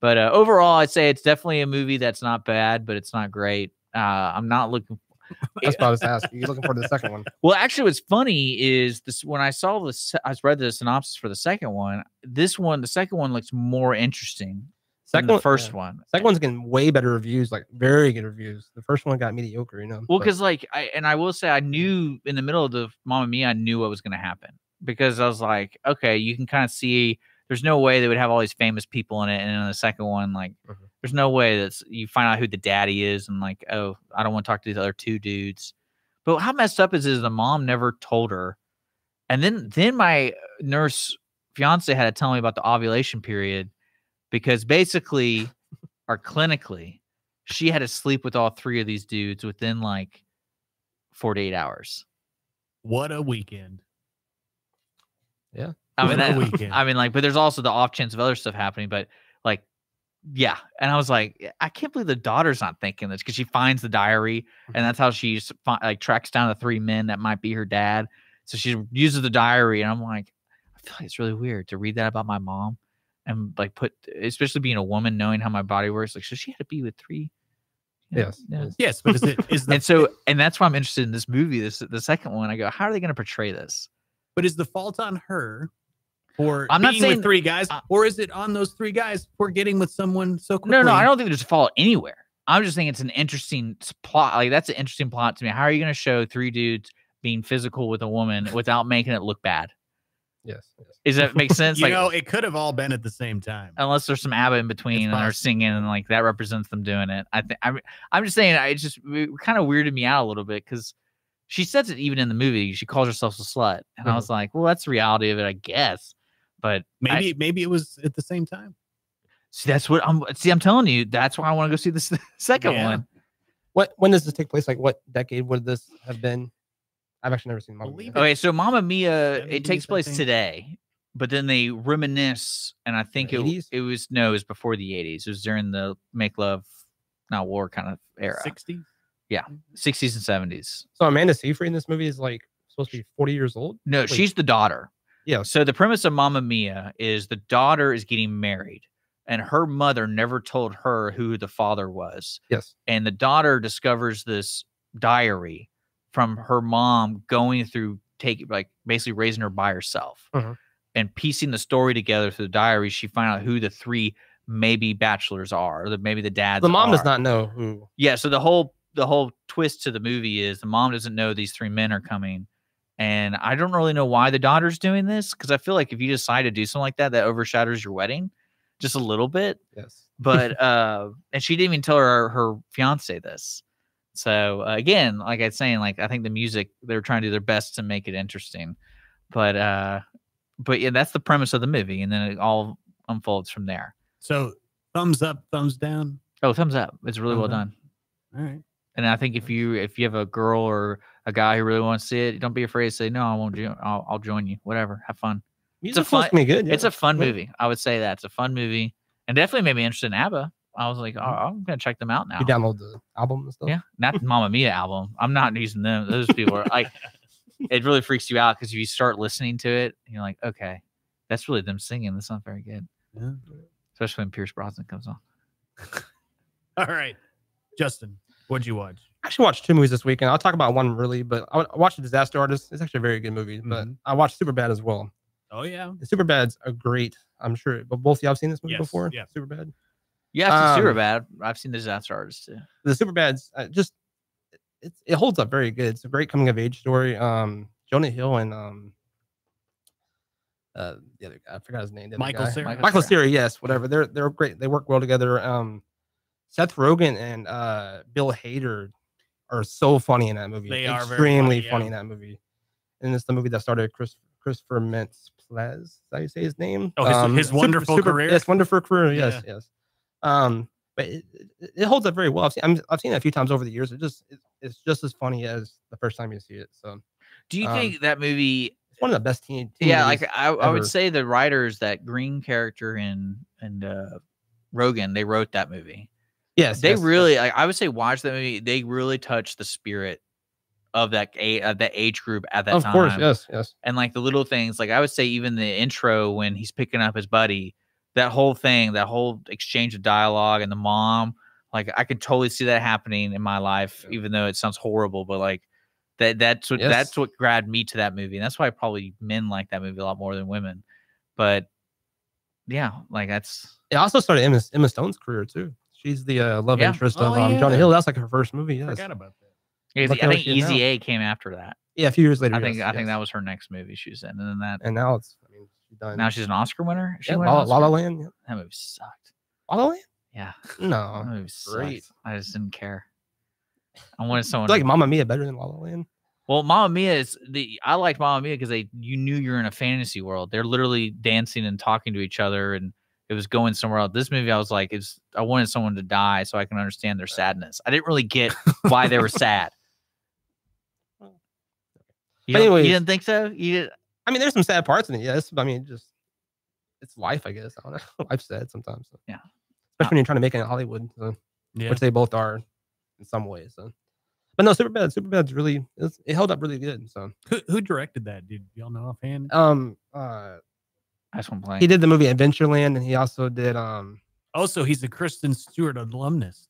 Speaker 6: But overall, I'd say it's definitely a movie that's not bad, but it's not great. I'm not looking.
Speaker 5: I was about to ask. You're looking for the second one?
Speaker 6: Well, actually, what's funny is this: when I saw this, I read the synopsis for the second one. The second one looks more interesting than the first one.
Speaker 5: Second one's getting way better reviews, like very good reviews. The first one got mediocre, you know.
Speaker 6: Well, because I will say, I knew in the middle of the Mamma Mia, I knew what was going to happen. because I was like, okay, you can kind of see there's no way they would have all these famous people in it. And in the second one, like, there's no way that you find out who the daddy is and like, oh, I don't want to talk to these other two dudes. But how messed up is the mom never told her. And then my nurse fiance had to tell me about the ovulation period because basically, or clinically, she had to sleep with all three of these dudes within like 48 hours.
Speaker 4: What a weekend.
Speaker 5: Yeah.
Speaker 6: I mean, like, but there's also the off chance of other stuff happening, but like, yeah. And I was like, I can't believe the daughter's not thinking this because she finds the diary and that's how she like tracks down the three men that might be her dad. So she uses the diary and I'm like, I feel like it's really weird to read that about my mom and like especially being a woman, knowing how my body works. Like, so she had to be with three.
Speaker 5: Yes.
Speaker 4: Yes. But
Speaker 6: and that's why I'm interested in this movie. The second one, I go, how are they going to portray this?
Speaker 4: But is the fault on her for
Speaker 6: I'm not
Speaker 4: being
Speaker 6: saying
Speaker 4: with three guys, or is it on those three guys for getting with someone so quickly?
Speaker 6: No, I don't think there's a fault anywhere. I'm just saying it's an interesting plot. Like, that's an interesting plot to me. How are you going to show three dudes being physical with a woman without making it look bad?
Speaker 5: Yes.
Speaker 6: Does that make sense?
Speaker 4: You know, it could have all been at the same time.
Speaker 6: Unless there's some ABBA in between and they're singing and like that represents them doing it. I'm just saying, it kind of weirded me out a little bit because she says it even in the movie. She calls herself a slut. And I was like, well, that's the reality of it, I guess. But
Speaker 4: maybe it was at the same time.
Speaker 6: See, that's what I'm telling you. That's why I want to go see the second one.
Speaker 5: When does this take place? Like, what decade would this have been? I've actually never seen Mamma Mia.
Speaker 6: Okay, so Mamma Mia, it takes place today, but then they reminisce, and I think it was before the 80s. It was during the make love, not war kind of era.
Speaker 4: 60s?
Speaker 6: Yeah, 60s and 70s.
Speaker 5: So Amanda Seyfried in this movie is like supposed to be 40 years old?
Speaker 6: No, she's the daughter.
Speaker 5: Yeah.
Speaker 6: So the premise of Mamma Mia is the daughter is getting married, and her mother never told her who the father was.
Speaker 5: Yes.
Speaker 6: And the daughter discovers this diary from her mom going through basically raising her by herself and piecing the story together through the diary. She find out who the three maybe bachelors are, or maybe the dads.
Speaker 5: The mom does not know who.
Speaker 6: Yeah. So the whole twist to the movie is the mom doesn't know these three men are coming. And I don't really know why the daughter's doing this. Cause I feel like if you decide to do something like that, that overshadows your wedding just a little bit.
Speaker 5: Yes.
Speaker 6: But, and she didn't even tell her fiance this. So again, like I was saying, like I think the music, they're trying to do their best to make it interesting, but yeah, that's the premise of the movie, and then it all unfolds from there.
Speaker 4: So thumbs up, thumbs down.
Speaker 6: Oh, thumbs up! It's really well done.
Speaker 4: All right.
Speaker 6: And I think if you have a girl or a guy who really wants to see it, don't be afraid to say no. I won't do. I'll join you. Whatever. Have fun.
Speaker 5: It's a fun. Good. Yeah.
Speaker 6: It's a fun movie. I would say that it's a fun movie, and definitely made me interested in ABBA. I was like, oh, I'm gonna check them out now.
Speaker 5: You download the album and stuff?
Speaker 6: Yeah, not the Mamma Mia album. I'm not using them. Those people are like, it really freaks you out because if you start listening to it, you're like, okay, that's really them singing. That's not very good.
Speaker 4: Yeah.
Speaker 6: Especially when Pierce Brosnan comes on.
Speaker 4: All right, Justin, what'd you watch?
Speaker 5: I actually watched two movies this weekend. I'll talk about one really, but I watched The Disaster Artist. It's actually a very good movie, but I watched Superbad as well.
Speaker 4: Oh yeah,
Speaker 5: Superbad's a great. I'm sure, but both of y'all have seen this movie before.
Speaker 4: Yeah,
Speaker 5: Superbad.
Speaker 6: Yeah, it's Superbad. I've seen The Disaster Artist too.
Speaker 5: The Superbad's it holds up very good. It's a great coming of age story. Jonah Hill and the other guy, I forgot his name.
Speaker 4: Michael Cera.
Speaker 5: Michael Cera, yes, whatever. They're great. They work well together. Seth Rogen and Bill Hader are so funny in that movie.
Speaker 4: They are
Speaker 5: extremely funny in that movie. And it's the movie that started Christopher Mintz-Plasse. Is that how you say his name?
Speaker 4: Oh, his wonderful career.
Speaker 5: Yes, wonderful career. Yes, yes. But it holds up very well. I've seen it a few times over the years. It's just as funny as the first time you see it. So,
Speaker 6: do you think that movie?
Speaker 5: It's one of the best teen
Speaker 6: yeah, like I would say the writers, that Green character and Rogan, they wrote that movie.
Speaker 5: Yes,
Speaker 6: they really. Like, I would say watch that movie. They really touched the spirit of that age group at that time.
Speaker 5: Of course, yes, yes.
Speaker 6: And like the little things, like I would say, even the intro when he's picking up his buddy. That whole thing, that whole exchange of dialogue and the mom, like I could totally see that happening in my life, even though it sounds horrible, but like that's what grabbed me to that movie. And that's why probably men like that movie a lot more than women. But yeah, like that's
Speaker 5: it also started Emma Stone's career too. She's the love interest of Jonah Hill. That's like her first movie. Yes.
Speaker 4: Forgot about that.
Speaker 6: Yeah, I think Easy A came after that.
Speaker 5: Yeah, a few years later.
Speaker 6: I think
Speaker 5: yes.
Speaker 6: that was her next movie she was in, and then that.
Speaker 5: And now it's. I mean, she's done.
Speaker 6: Now she's an Oscar winner. She
Speaker 5: Yeah,
Speaker 6: won an
Speaker 5: La
Speaker 6: Oscar?
Speaker 5: La Land. Yeah.
Speaker 6: That movie sucked.
Speaker 5: La La Land.
Speaker 6: Yeah.
Speaker 5: No.
Speaker 6: That movie sucked.
Speaker 5: Great.
Speaker 6: I just didn't care. I wanted someone
Speaker 5: like Mamma Mia better than La La Land.
Speaker 6: Well, Mamma Mia I liked Mamma Mia because you knew you're in a fantasy world. They're literally dancing and talking to each other, and it was going somewhere else. This movie, I was like, I wanted someone to die so I can understand their sadness. I didn't really get why they were sad. You didn't think so?
Speaker 5: I mean, there's some sad parts in it. Yes, I mean, it's life, I guess. I don't know. Life's sad sometimes. So.
Speaker 6: Yeah,
Speaker 5: especially when you're trying to make it in Hollywood, so, which they both are in some ways. So. But no, Superbad's really it held up really good. So
Speaker 4: who directed that? Did y'all know offhand?
Speaker 6: That's one play.
Speaker 5: He did the movie Adventureland, and he also did
Speaker 4: Also, he's a Kristen Stewart alumnus.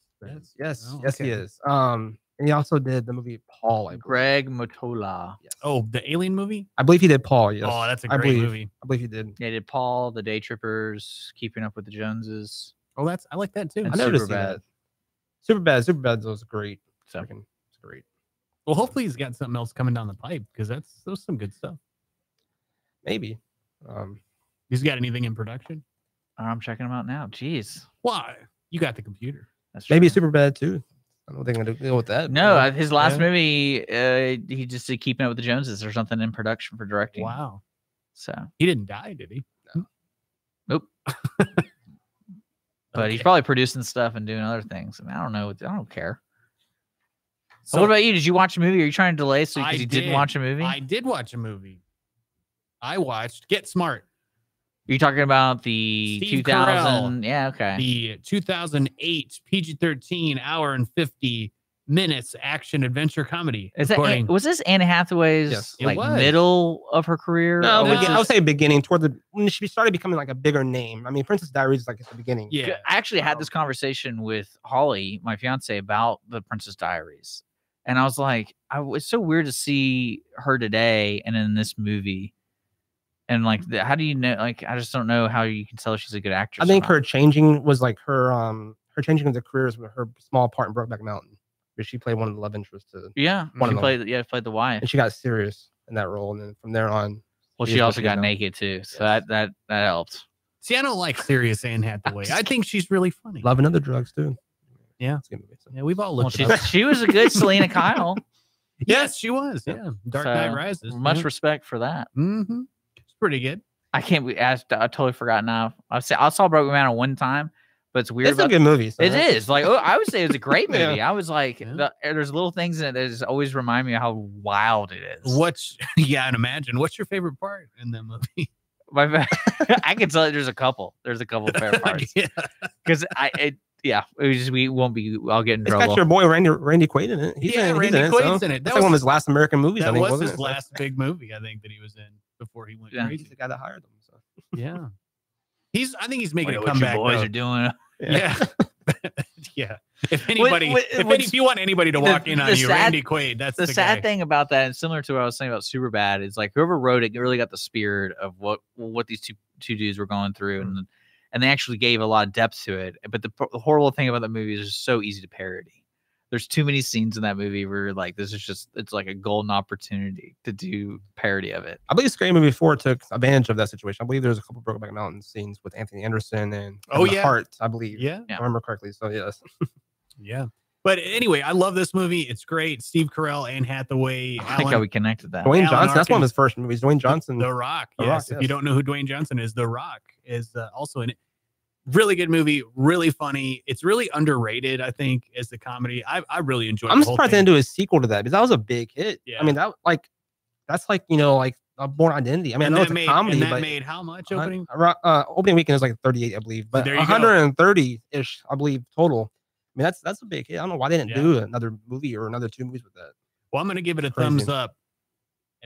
Speaker 5: Yes,
Speaker 4: Oh,
Speaker 5: yes,
Speaker 4: okay.
Speaker 5: he is. And he also did the movie Paul.
Speaker 6: Greg Mottola.
Speaker 5: Yes.
Speaker 4: Oh, the Alien movie?
Speaker 5: I believe he did Paul. Yes.
Speaker 4: Oh, that's a great movie.
Speaker 5: I believe he did.
Speaker 6: Yeah, he did Paul, The Day Trippers, Keeping Up with the Joneses.
Speaker 4: Oh, I like that too.
Speaker 6: And
Speaker 5: I noticed
Speaker 6: Superbad.
Speaker 5: that. Superbad was great.
Speaker 6: So.
Speaker 5: It's great.
Speaker 4: Well, hopefully he's got something else coming down the pipe because that was some good stuff.
Speaker 5: Maybe.
Speaker 4: He's got anything in production?
Speaker 6: I'm checking him out now. Jeez.
Speaker 4: Why? You got the computer.
Speaker 6: That's
Speaker 5: maybe
Speaker 6: true.
Speaker 5: Superbad too. I don't think I'm gonna deal with that.
Speaker 6: No, his last movie, he just did Keeping Up with the Joneses or something in production for directing.
Speaker 4: Wow.
Speaker 6: So
Speaker 4: he didn't die, did he?
Speaker 5: No.
Speaker 6: Nope. But he's probably producing stuff and doing other things. I mean, I don't know. I don't care. So what about you? Did you watch a movie? Are you trying to delay because you didn't watch a movie?
Speaker 4: I did watch a movie. I watched Get Smart.
Speaker 6: Are you talking about the
Speaker 4: Steve
Speaker 6: 2000?
Speaker 4: Carell.
Speaker 6: Yeah, okay.
Speaker 4: The 2008 PG-13 hour and 50 minutes action adventure comedy.
Speaker 6: Was this Anne Hathaway's
Speaker 5: Yes,
Speaker 4: it
Speaker 6: like
Speaker 4: was.
Speaker 6: middle of her career?
Speaker 5: No,
Speaker 6: Or was
Speaker 5: I would
Speaker 6: this-
Speaker 5: say beginning when she started becoming like a bigger name. I mean, Princess Diaries is like it's the beginning.
Speaker 4: Yeah.
Speaker 6: I actually had this conversation with Holly, my fiance, about the Princess Diaries. And I was like, it's so weird to see her today and in this movie. And like, how do you know? Like, I just don't know how you can tell she's a good actress.
Speaker 5: I think her changing was like her changing of the careers with her small part in Brokeback Mountain, where she played one of the love interests to
Speaker 6: she played the wife,
Speaker 5: and she got serious in that role, and then from there on.
Speaker 6: Well, she also got naked too, so that helped.
Speaker 4: See, I don't like serious Anne Hathaway. I think she's really funny.
Speaker 5: Love and Other Drugs too.
Speaker 4: Yeah.
Speaker 5: It's a good movie, so.
Speaker 4: Yeah, we've all
Speaker 6: Well,
Speaker 4: looked it up.
Speaker 6: she was a good Selena Kyle.
Speaker 4: Yes, she was. Yeah. Dark
Speaker 6: So,
Speaker 4: Knight Rises.
Speaker 6: Much respect for that.
Speaker 4: Mm-hmm. It's pretty good.
Speaker 6: I can't be asked. I totally forgot now. I saw Brokeback Mountain one time, but it's weird.
Speaker 5: It's a good movie. So
Speaker 6: It is like I would say it's a great movie.
Speaker 5: Yeah.
Speaker 6: I was like, there's little things in it that just always remind me of how wild it is.
Speaker 4: Yeah, and imagine. What's your favorite part in the movie?
Speaker 6: I can tell you there's a couple. There's a couple of favorite parts. Because we won't be. I'll get in
Speaker 5: It's
Speaker 6: trouble.
Speaker 5: got your boy Randy Quaid in it. He's in
Speaker 4: Randy
Speaker 5: it,
Speaker 4: Quaid's
Speaker 5: so.
Speaker 4: in it.
Speaker 5: That's like one of his last American movies. I
Speaker 4: That
Speaker 5: think,
Speaker 4: was
Speaker 5: wasn't
Speaker 4: his
Speaker 5: it?
Speaker 4: last big movie, I think, that he was in before he went crazy.
Speaker 5: He's the guy that hired them. So.
Speaker 4: Yeah. I think he's making a
Speaker 6: What you
Speaker 4: comeback.
Speaker 6: boys
Speaker 4: though.
Speaker 6: are doing.
Speaker 4: Yeah. Yeah. If anybody, if you want anybody to walk in on you, Randy Quaid, that's
Speaker 6: the
Speaker 4: the
Speaker 6: sad
Speaker 4: guy.
Speaker 6: thing about that, and similar to what I was saying about Superbad, is like whoever wrote it really got the spirit of what these two dudes were going through, and they actually gave a lot of depth to it. But the horrible thing about that movie is it's so easy to parody. There's too many scenes in that movie where like it's like a golden opportunity to do parody of it.
Speaker 5: I believe Scary Movie 4 took advantage of that situation. I believe there's a couple of Brokeback Mountain scenes with Anthony Anderson and Hart, I believe.
Speaker 4: Yeah.
Speaker 5: If I remember correctly. So yes.
Speaker 4: Yeah. But anyway, I love this movie. It's great. Steve Carell, Anne Hathaway,
Speaker 6: I think how we connected that.
Speaker 5: Dwayne
Speaker 4: Alan
Speaker 5: Johnson. That's one of
Speaker 4: Arkin.
Speaker 5: his first movies. Dwayne Johnson.
Speaker 4: The Rock.
Speaker 5: The
Speaker 4: Yes.
Speaker 5: Rock,
Speaker 4: If
Speaker 5: yes.
Speaker 4: you don't know who Dwayne Johnson is, The Rock is also in it. Really good movie. Really funny. It's really underrated, I think, as the comedy. I really enjoyed.
Speaker 5: I'm
Speaker 4: the whole
Speaker 5: surprised they
Speaker 4: thing.
Speaker 5: didn't do a sequel to that because that was a big hit.
Speaker 4: Yeah.
Speaker 5: I mean, that's like a Born Identity. I mean,
Speaker 4: And
Speaker 5: I know it's
Speaker 4: that
Speaker 5: a comedy,
Speaker 4: and that
Speaker 5: but
Speaker 4: made how much opening?
Speaker 5: Opening weekend is like 38, I believe, but
Speaker 4: There you go.
Speaker 5: 130-ish, I believe, total. I mean, that's a big hit. I don't know why they didn't
Speaker 4: Yeah.
Speaker 5: do another movie or another 2 movies with that.
Speaker 4: Well, I'm going to give it a
Speaker 5: Crazy.
Speaker 4: thumbs up.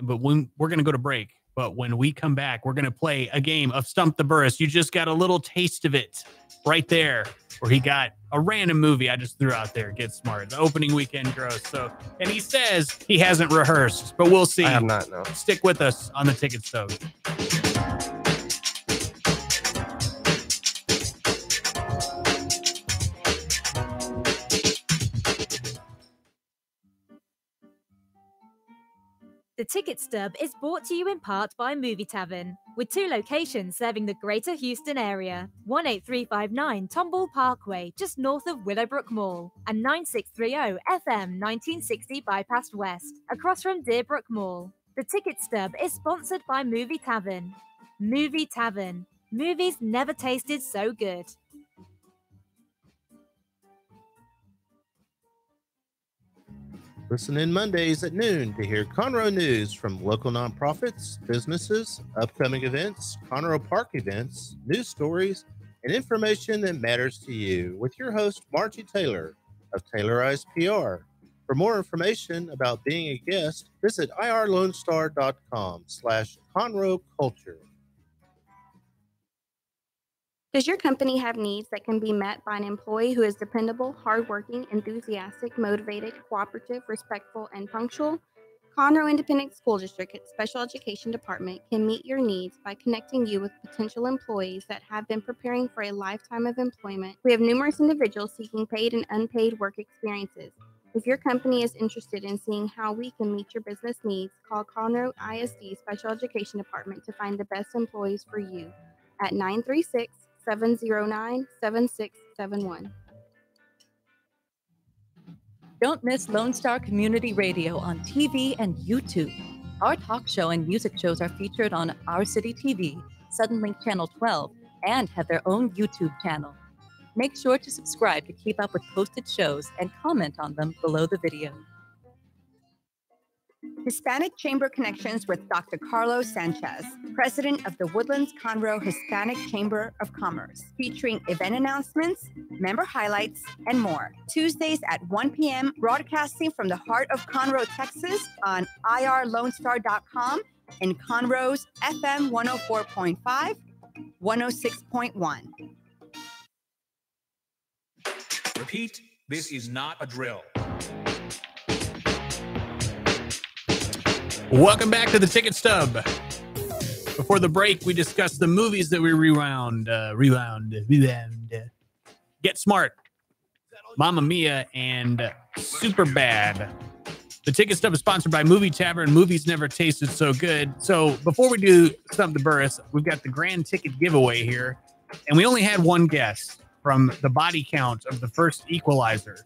Speaker 4: But when we're going to go to break, but when we come back, we're going to play a game of Stump the Burris. You just got a little taste of it right there, where he got a random movie I just threw out there. Get Smart, the opening weekend gross. So, and he says he hasn't rehearsed, but we'll see.
Speaker 5: I have not, no.
Speaker 4: Stick with us on the Ticket Stub.
Speaker 8: The Ticket Stub is brought to you in part by Movie Tavern, with 2 locations serving the greater Houston area, 18359 Tomball Parkway, just north of Willowbrook Mall, and 9630 FM 1960 Bypass West, across from Deerbrook Mall. The Ticket Stub is sponsored by Movie Tavern. Movie Tavern. Movies never tasted so good.
Speaker 12: Listen in Mondays at noon to hear Conroe news from local nonprofits, businesses, upcoming events, Conroe Park events, news stories, and information that matters to you with your host, Margie Taylor of Taylorized PR. For more information about being a guest, visit irlonestar.com/Conroe Culture.
Speaker 9: Does your company have needs that can be met by an employee who is dependable, hardworking, enthusiastic, motivated, cooperative, respectful, and punctual? Conroe Independent School District Special Education Department can meet your needs by connecting you with potential employees that have been preparing for a lifetime of employment. We have numerous individuals seeking paid and unpaid work experiences. If your company is interested in seeing how we can meet your business needs, call Conroe ISD Special Education Department to find the best employees for you at 936-709-7671.
Speaker 1: Don't miss Lone Star Community Radio on TV and YouTube. Our talk show and music shows are featured on Our City TV, Suddenlink Channel 12, and have their own YouTube channel. Make sure to subscribe to keep up with posted shows and comment on them below the video.
Speaker 13: Hispanic Chamber Connections with Dr. Carlos Sanchez, President of the Woodlands Conroe Hispanic Chamber of Commerce, featuring event announcements, member highlights, and more. Tuesdays at 1 p.m., broadcasting from the heart of Conroe, Texas on irlonestar.com and Conroe's FM 104.5, 106.1.
Speaker 11: Repeat, this is not a drill.
Speaker 4: Welcome back to the Ticket Stub. Before the break, we discussed the movies that we rewound. Get Smart, Mamma Mia, and Superbad. The Ticket Stub is sponsored by Movie Tavern. Movies never tasted so good. So before we do Stump the Burris, we've got the grand ticket giveaway here. And we only had one guest from the body count of the first Equalizer.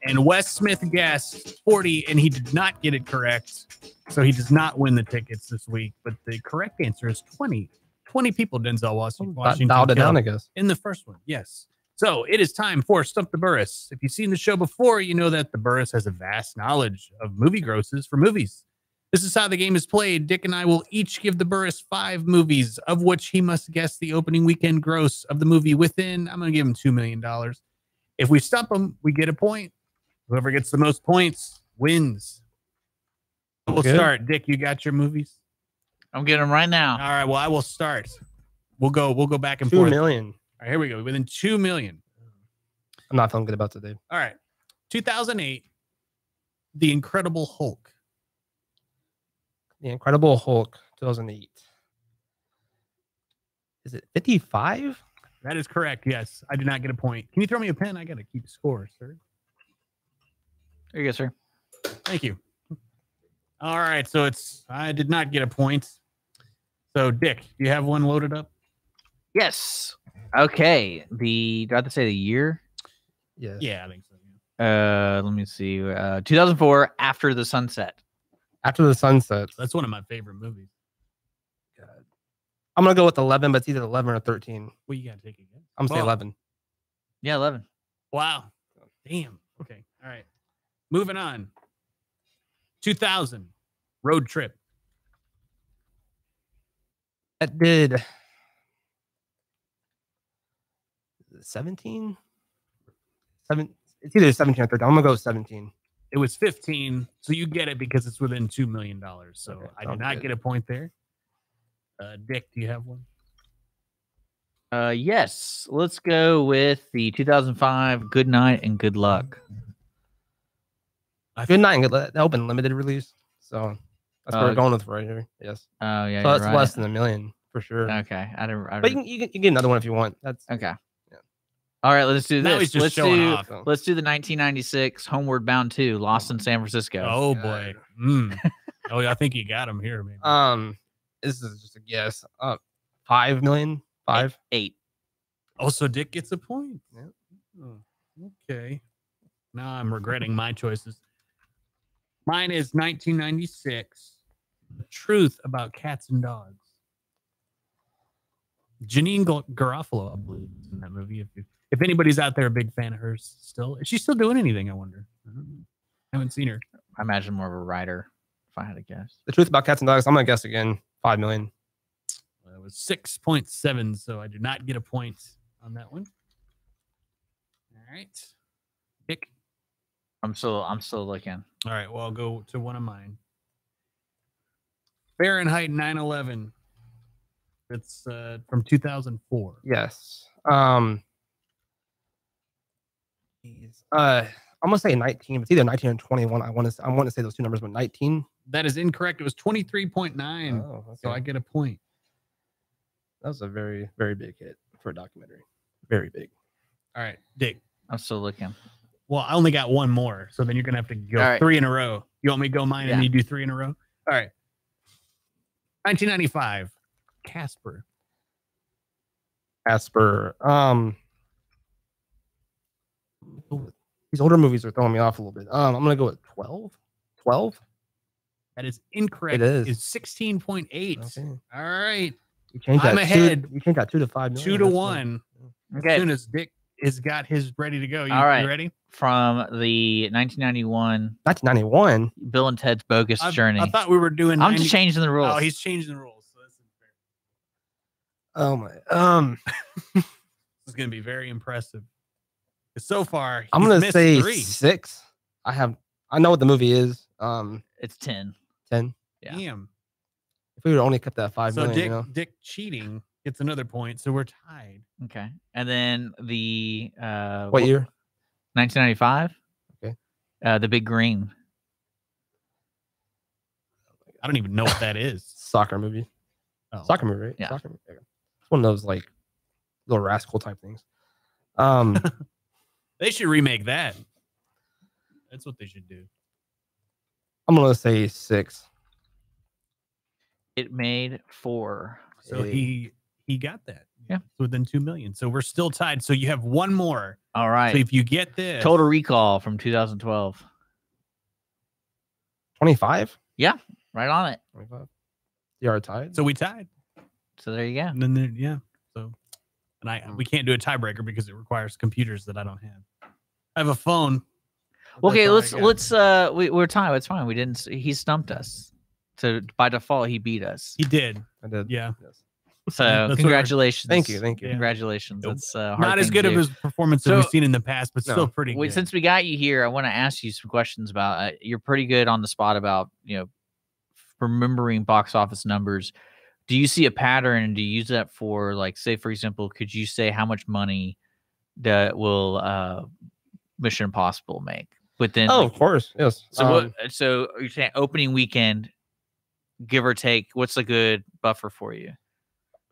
Speaker 4: And Wes Smith guessed 40, and he did not get it correct. So he does not win the tickets this week. But the correct answer is 20. 20 people, Denzel Washington.
Speaker 5: Dialed it down, I guess.
Speaker 4: In the first one, yes. So it is time for Stump the Burris. If you've seen the show before, you know that the Burris has a vast knowledge of movie grosses for movies. This is how the game is played. Dick and I will each give the Burris 5 movies, of which he must guess the opening weekend gross of the movie within. I'm going to give him $2 million. If we stump him, we get a point. Whoever gets the most points wins. We'll start. Dick, you got your movies?
Speaker 6: I'm getting them right now.
Speaker 4: All right. Well, I will start. We'll go back and forth.
Speaker 5: 2 million.
Speaker 4: All right, here we go. Within 2 million.
Speaker 5: I'm not feeling good about today.
Speaker 4: All right. 2008, The Incredible Hulk.
Speaker 5: The Incredible Hulk, 2008. Is it 55?
Speaker 4: That is correct. Yes. I did not get a point. Can you throw me a pen? I got to keep score, sir.
Speaker 6: There you go, sir.
Speaker 4: Thank you. All right. So I did not get a point. So, Dick, do you have one loaded up?
Speaker 6: Yes. Okay. Do I have to say the year?
Speaker 5: Yes.
Speaker 4: Yeah, I think so.
Speaker 6: Let me see. 2004, After the Sunset.
Speaker 5: After the Sunset.
Speaker 4: That's one of my favorite movies.
Speaker 5: God. I'm going to go with 11, but it's either 11 or 13.
Speaker 4: Well, you got to take it again.
Speaker 5: I'm going to say 11.
Speaker 6: Yeah, 11.
Speaker 4: Wow. Damn. Okay. All right. Moving on. 2000, Road Trip.
Speaker 5: That did 17? It's either 17 or 13. I'm going to go with 17.
Speaker 4: It was 15, so you get it because it's within $2 million. So
Speaker 5: Okay,
Speaker 4: I did not get a point there. Dick, do you have one?
Speaker 6: Yes. Let's go with the 2005 Good Night and Good Luck.
Speaker 5: Good Night and Good Luck. That opened limited release. So that's what we're going with right here. Yes.
Speaker 6: Oh, yeah.
Speaker 5: So that's
Speaker 6: right.
Speaker 5: less than $1 million for sure.
Speaker 6: Okay.
Speaker 5: But you can get another one if you want. That's
Speaker 6: okay. All right, let's do
Speaker 4: Now
Speaker 6: this.
Speaker 4: he's just showing off.
Speaker 6: Let's do the 1996 Homeward Bound 2, Lost in San Francisco.
Speaker 4: Oh boy. Oh, yeah, I think you got him here, maybe.
Speaker 5: This is just a guess. 5 million. 5.
Speaker 6: 8.
Speaker 4: Oh, so Dick gets a point.
Speaker 5: Yeah.
Speaker 4: Oh, okay. Now I'm regretting my choices. Mine is 1996. The Truth About Cats and Dogs. Janine Garofalo, I believe, is in that movie. If anybody's out there a big fan of hers still, is she still doing anything? I wonder. I haven't seen her.
Speaker 6: I imagine more of a writer, if I had to guess.
Speaker 5: The Truth About Cats and Dogs. I'm gonna guess again. 5 million.
Speaker 4: It was 6.7, so I do not get a point on that one. All right, Dick.
Speaker 6: I'm still looking.
Speaker 4: All right, well, I'll go to one of mine. Fahrenheit 9/11. It's from 2004.
Speaker 5: Yes. I'm gonna say 19. It's either 19 or 21. I want to say those two numbers, but 19.
Speaker 4: That is incorrect. It was 23.9.
Speaker 5: Oh, okay.
Speaker 4: So I get a point.
Speaker 5: That was a very, very big hit for a documentary. Very big.
Speaker 4: All right, Dick.
Speaker 6: I'm still looking.
Speaker 4: Well, I only got one more, so then you're gonna have to go 3 in a row. You want me to go mine and you do 3 in a row? All right. 1995. Casper.
Speaker 5: These older movies are throwing me off a little bit. I'm gonna go with 12. 12.
Speaker 4: That is incorrect.
Speaker 5: It is.
Speaker 4: It's 16.8.
Speaker 5: Okay.
Speaker 4: All right.
Speaker 5: I'm
Speaker 4: ahead.
Speaker 5: You changed that 2 to 5 million.
Speaker 4: 2 to 1.
Speaker 6: Okay.
Speaker 4: As soon as Dick has got his ready to go.
Speaker 6: All right.
Speaker 4: You ready?
Speaker 6: From the 1991.
Speaker 5: 1991.
Speaker 6: Bill and Ted's Bogus Journey.
Speaker 4: I thought we were doing.
Speaker 6: I'm just changing the rules.
Speaker 4: Oh, he's changing the rules. So that's unfair.
Speaker 5: Oh my.
Speaker 4: This is gonna be very impressive. So far,
Speaker 5: I'm gonna
Speaker 4: missed
Speaker 5: say
Speaker 4: 3.
Speaker 5: 6. I know what the movie is.
Speaker 6: It's 10.
Speaker 5: 10.
Speaker 6: Yeah.
Speaker 4: Damn.
Speaker 5: If we would only kept that 5
Speaker 4: So
Speaker 5: million,
Speaker 4: Dick cheating gets another point, so we're tied.
Speaker 6: Okay. And then the
Speaker 5: what year?
Speaker 6: 1995.
Speaker 5: Okay.
Speaker 6: The Big Green.
Speaker 4: I don't even know what that is.
Speaker 5: Soccer movie.
Speaker 4: Oh.
Speaker 5: Soccer movie, right?
Speaker 6: Yeah.
Speaker 5: Soccer movie. It's one of those like little rascal type things.
Speaker 4: They should remake that. That's what they should do.
Speaker 5: I'm gonna say 6.
Speaker 6: It made 4.
Speaker 4: So he got that.
Speaker 6: Yeah.
Speaker 4: So within 2 million. So we're still tied. So you have one more.
Speaker 6: All right.
Speaker 4: So if you get this.
Speaker 6: Total Recall from 2012.
Speaker 5: 25.
Speaker 6: Yeah. Right on it.
Speaker 5: 25. You are tied.
Speaker 4: So we tied.
Speaker 6: So there you go.
Speaker 4: And then yeah. So we can't do a tiebreaker because it requires computers that I don't have. I have a phone.
Speaker 6: Okay, we're tied. It's fine. We didn't. He stumped us. So by default, he beat us.
Speaker 4: He did.
Speaker 5: I did.
Speaker 4: Yeah.
Speaker 5: Yes.
Speaker 6: So congratulations.
Speaker 5: Thank you.
Speaker 4: Yeah.
Speaker 6: Congratulations. It's
Speaker 4: not as good of his performance as we've seen in the past, but still pretty good.
Speaker 6: Since we got you here, I want to ask you some questions about. You're pretty good on the spot about remembering box office numbers. Do you see a pattern, and do you use that for, like, say, for example, could you say how much money that will Mission Impossible make? But then,
Speaker 5: of course, yes.
Speaker 6: So so you're saying opening weekend, give or take, what's a good buffer for you?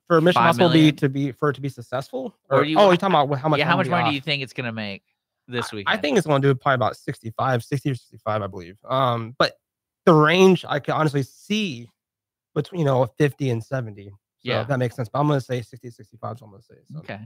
Speaker 5: For Mission
Speaker 6: 5
Speaker 5: Impossible
Speaker 6: million?
Speaker 5: to be successful?
Speaker 6: Or
Speaker 5: you're talking about how much?
Speaker 6: Yeah, how much money
Speaker 5: off?
Speaker 6: do you think it's gonna make this weekend?
Speaker 5: I think it's going to do probably about 60 or 65, I believe. But the range I can honestly see between 50 and 70. So
Speaker 6: Yeah.
Speaker 5: that makes sense. But I'm going to say 60, 65 is what I'm going to say. So.
Speaker 6: Okay.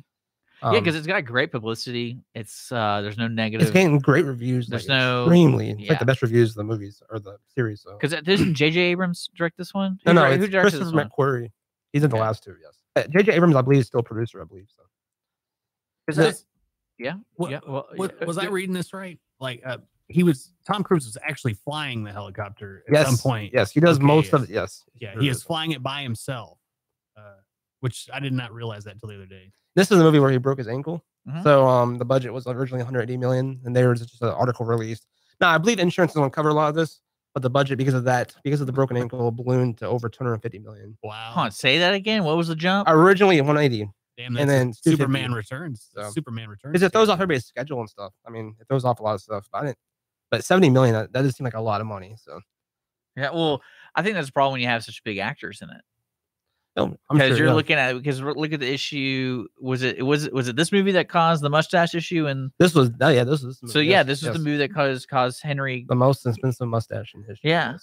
Speaker 6: Yeah, because it's got great publicity. It's there's no negative.
Speaker 5: It's getting great reviews.
Speaker 6: There's
Speaker 5: like,
Speaker 6: no
Speaker 5: extremely. It's
Speaker 6: yeah.
Speaker 5: like the best reviews of the movies or the series. So.
Speaker 6: Because doesn't J.J. Abrams direct this one?
Speaker 5: No,
Speaker 6: Who
Speaker 5: it's
Speaker 6: directed this
Speaker 5: Christopher
Speaker 6: one?
Speaker 5: McQuarrie. He's in the last two. Yes. J.J. Abrams, I believe, is still producer. I believe so.
Speaker 6: Yeah.
Speaker 4: Was I reading this right? Like Tom Cruise was actually flying the helicopter at
Speaker 5: Yes,
Speaker 4: some point.
Speaker 5: yes, he does most of it. Yes.
Speaker 4: Yeah, he is flying it by himself, which I did not realize that until the other day.
Speaker 5: This is a movie where he broke his ankle.
Speaker 6: Mhm.
Speaker 5: So the budget was originally 180 million, and there was just an article released. Now I believe insurance is going to cover a lot of this, but the budget because of the broken ankle ballooned to over 250 million.
Speaker 4: Wow.
Speaker 6: Hold on, say that again. What was the jump?
Speaker 5: Originally 180.
Speaker 4: Damn,
Speaker 5: and then
Speaker 4: Superman
Speaker 5: 250.
Speaker 4: Returns.
Speaker 5: So.
Speaker 4: Superman Returns.
Speaker 5: Because it throws off everybody's schedule and stuff. I mean, it throws off a lot of stuff. But 70 million, that does seem like a lot of money. So
Speaker 6: Yeah, well, I think that's a problem when you have such big actors in it.
Speaker 5: no,
Speaker 6: Because you're looking at it. Because look at the issue. Was it this movie that caused the mustache issue? And
Speaker 5: this was this was
Speaker 6: so yeah, this is the movie that caused Henry
Speaker 5: the most expensive mustache in history.
Speaker 6: Yeah.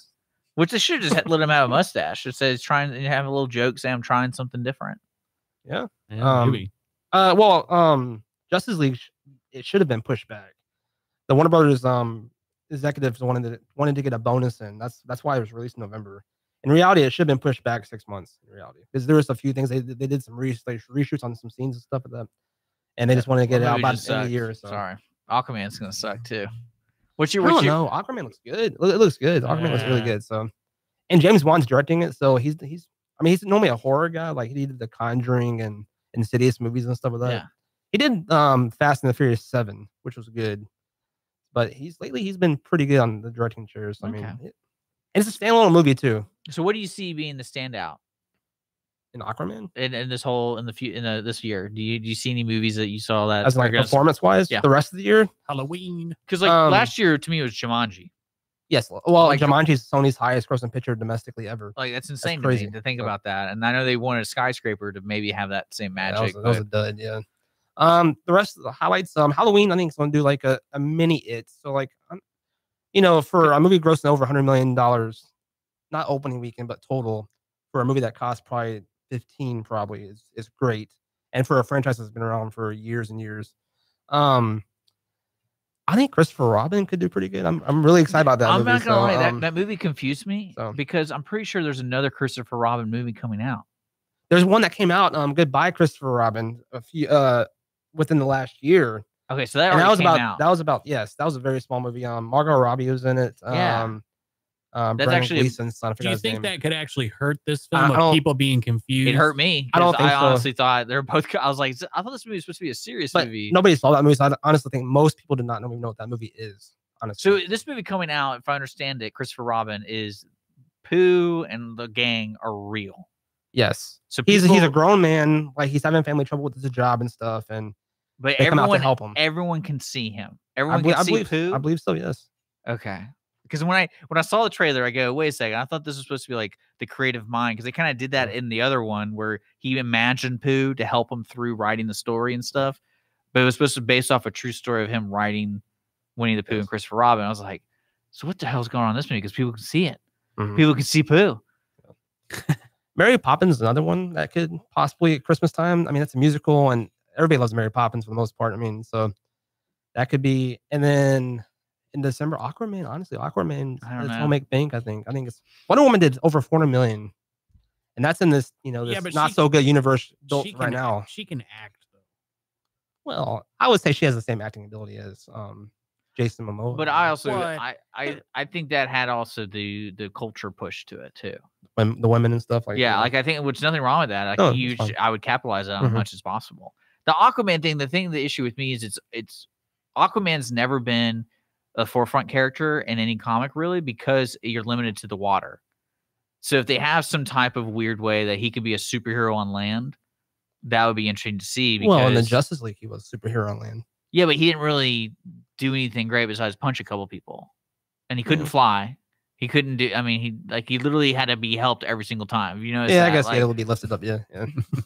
Speaker 6: Which they should just let him have a mustache. It says trying to have a little joke, say I'm trying something different.
Speaker 5: Yeah.
Speaker 4: Maybe.
Speaker 5: Justice League, it should have been pushed back. The Warner Brothers executives wanted to get a bonus in. That's why it was released in November. In reality, it should have been pushed back 6 months. In reality, because there was a few things they did some reshoots on some scenes and stuff like that, and they just wanted to get it out by the end of the year. So.
Speaker 6: Sorry, Aquaman's gonna suck too.
Speaker 5: I don't know. Aquaman looks good. It looks good. Aquaman looks really good. So, and James Wan's directing it. So he's normally a horror guy. Like he did the Conjuring and Insidious movies and stuff like that.
Speaker 6: Yeah.
Speaker 5: He did Fast and the Furious 7, which was good. But he's been pretty good on the directing chairs. I mean, it's a standalone movie too.
Speaker 6: So what do you see being the standout
Speaker 5: in Aquaman?
Speaker 6: In this whole this year, do you see any movies that you saw that
Speaker 5: as like performance wise?
Speaker 6: Yeah.
Speaker 5: The rest of the year,
Speaker 4: Halloween.
Speaker 6: Because like last year to me it was Jumanji.
Speaker 5: Yes, well, like Jumanji is Sony's highest grossing picture domestically ever.
Speaker 6: Like that's insane to me to think about that. And I know they wanted a Skyscraper to maybe have that same magic.
Speaker 5: That was a dud. Yeah. The rest of the highlights, Halloween, I think it's going to do like a mini It. So like, for a movie grossing over $100 million, not opening weekend, but total for a movie that costs probably 15 probably is great. And for a franchise that's been around for years and years. I think Christopher Robin could do pretty good. I'm really excited about that movie.
Speaker 6: I'm not going to lie, that movie confused me because I'm pretty sure there's another Christopher Robin movie coming out.
Speaker 5: There's one that came out, Goodbye Christopher Robin, a few within the last year.
Speaker 6: Okay, so that already came out.
Speaker 5: That was a very small movie. Margot Robbie was in it.
Speaker 6: Yeah.
Speaker 5: That's actually Gleason's son.
Speaker 4: Do you think that could actually hurt this film of people being confused?
Speaker 6: It hurt me.
Speaker 5: I don't think so.
Speaker 6: I honestly thought they're both. I was like, I thought this movie was supposed to be a serious movie.
Speaker 5: Nobody saw that movie. So I honestly think most people did not even know what that movie is. Honestly.
Speaker 6: So this movie coming out, if I understand it, Christopher Robin is Pooh and the gang are real.
Speaker 5: Yes. So he's a grown man. Like he's having family trouble with his job and stuff,
Speaker 6: but
Speaker 5: they come out to help him.
Speaker 6: Everyone can see him. Everyone can see Pooh.
Speaker 5: I believe so. Yes.
Speaker 6: Okay. Because when I saw the trailer, I go, wait a second. I thought this was supposed to be like the creative mind because they kind of did that in the other one where he imagined Pooh to help him through writing the story and stuff. But it was supposed to be based off a true story of him writing Winnie the Pooh and Christopher Robin. I was like, so what the hell's going on in this movie? Because people can see it. Mm-hmm. People can see Pooh.
Speaker 5: Mary Poppins is another one that could possibly at Christmas time. I mean, it's a musical and everybody loves Mary Poppins for the most part. I mean, so that could be. And then in December, Aquaman, honestly, will make bank. I think it's Wonder Woman did over 400 million. And that's in this, this not so good universe built right now.
Speaker 4: She can act though.
Speaker 5: Well, I would say she has the same acting ability as Jason Momoa.
Speaker 6: But I also I think that had also the culture push to it too.
Speaker 5: When the women and stuff like
Speaker 6: like I think which nothing wrong with that. Like I would capitalize on as much as possible. The Aquaman thing, the issue with me is it's Aquaman's never been a forefront character in any comic really because you're limited to the water. So if they have some type of weird way that he could be a superhero on land, that would be interesting to see. Because,
Speaker 5: in the Justice League, he was a superhero on land.
Speaker 6: Yeah, but he didn't really do anything great besides punch a couple people, and he couldn't fly. He couldn't do. I mean, he literally had to be helped every single time.
Speaker 5: Yeah, I guess it would be lifted up. Yeah.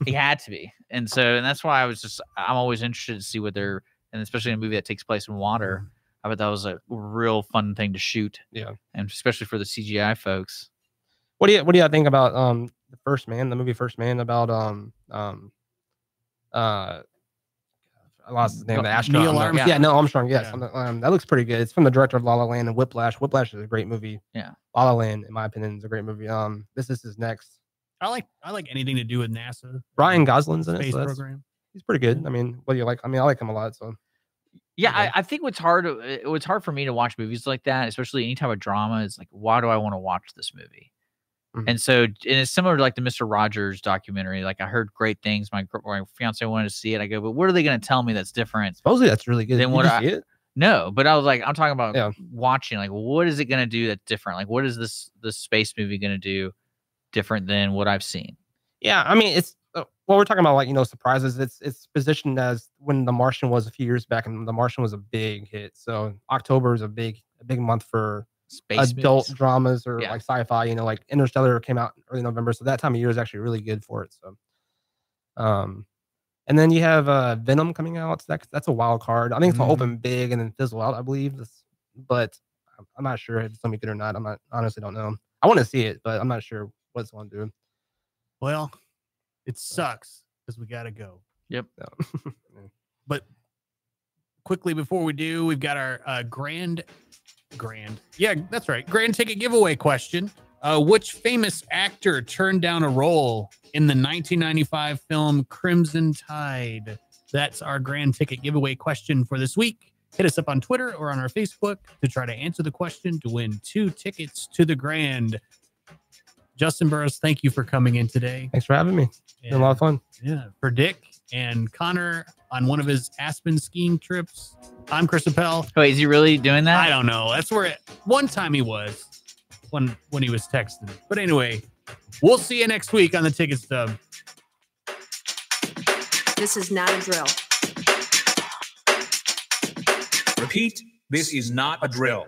Speaker 6: He had to be, and that's why I'm always interested to see what they're, and especially in a movie that takes place in water. I bet that was a real fun thing to shoot.
Speaker 5: Yeah,
Speaker 6: and especially for the CGI folks.
Speaker 5: What do you think about the First Man, the movie First Man about I lost the name of the astronaut.
Speaker 4: Neil Armstrong.
Speaker 5: Yeah, Neil Armstrong. Yes, that looks pretty good. It's from the director of La La Land and Whiplash. Whiplash is a great movie.
Speaker 6: Yeah,
Speaker 5: La La Land, in my opinion, is a great movie. This is next.
Speaker 4: I like anything to do with NASA.
Speaker 5: Ryan Gosling's in it.
Speaker 4: Space program.
Speaker 5: He's pretty good. I mean, what do you like? I mean, I like him a lot. So.
Speaker 6: Yeah, I think what's hard for me to watch movies like that, especially any type of drama, is like, why do I want to watch this movie? Mm-hmm. And so, and it's similar to like the Mr. Rogers documentary. Like I heard great things. My fiance wanted to see it. I go, but what are they going to tell me that's different?
Speaker 5: Supposedly that's really good.
Speaker 6: Then what?
Speaker 5: See it?
Speaker 6: No, but I was like, I'm talking about watching. Like, what is it going to do that's different? Like, what is this space movie going to do different than what I've seen?
Speaker 5: Yeah, I mean, it's well, we're talking about like surprises. It's positioned as when The Martian was a few years back, and The Martian was a big hit. So October is a big month for
Speaker 6: space
Speaker 5: adult
Speaker 6: movies.
Speaker 5: Dramas or like sci-fi. Like Interstellar came out early November, so that time of year is actually really good for it. So, and then you have Venom coming out. So that's a wild card. I think it's gonna open big and then fizzle out. I believe but I'm not sure if it's gonna be good or not. Honestly don't know. I want to see it, but I'm not sure what's going to do.
Speaker 4: Well, it sucks because we got to go.
Speaker 6: Yep.
Speaker 4: But quickly before we do, we've got our grand ticket giveaway question. Which famous actor turned down a role in the 1995 film Crimson Tide? That's our grand ticket giveaway question for this week. Hit us up on Twitter or on our Facebook to try to answer the question to win 2 tickets to the Grand. Justin Burris, thank you for coming in today.
Speaker 5: Thanks for having me. It's been a lot of fun.
Speaker 4: Yeah. For Dick and Connor on one of his Aspen skiing trips, I'm Chris Appel.
Speaker 6: Wait, is he really doing that?
Speaker 4: I don't know. That's where one time he was when he was texting. But anyway, we'll see you next week on the Ticket Stub.
Speaker 14: This is not a drill.
Speaker 11: Repeat, this is not a drill.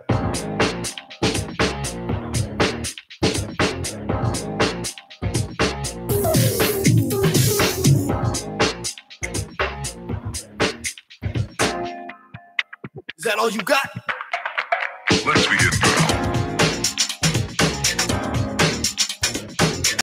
Speaker 15: Is that all you got?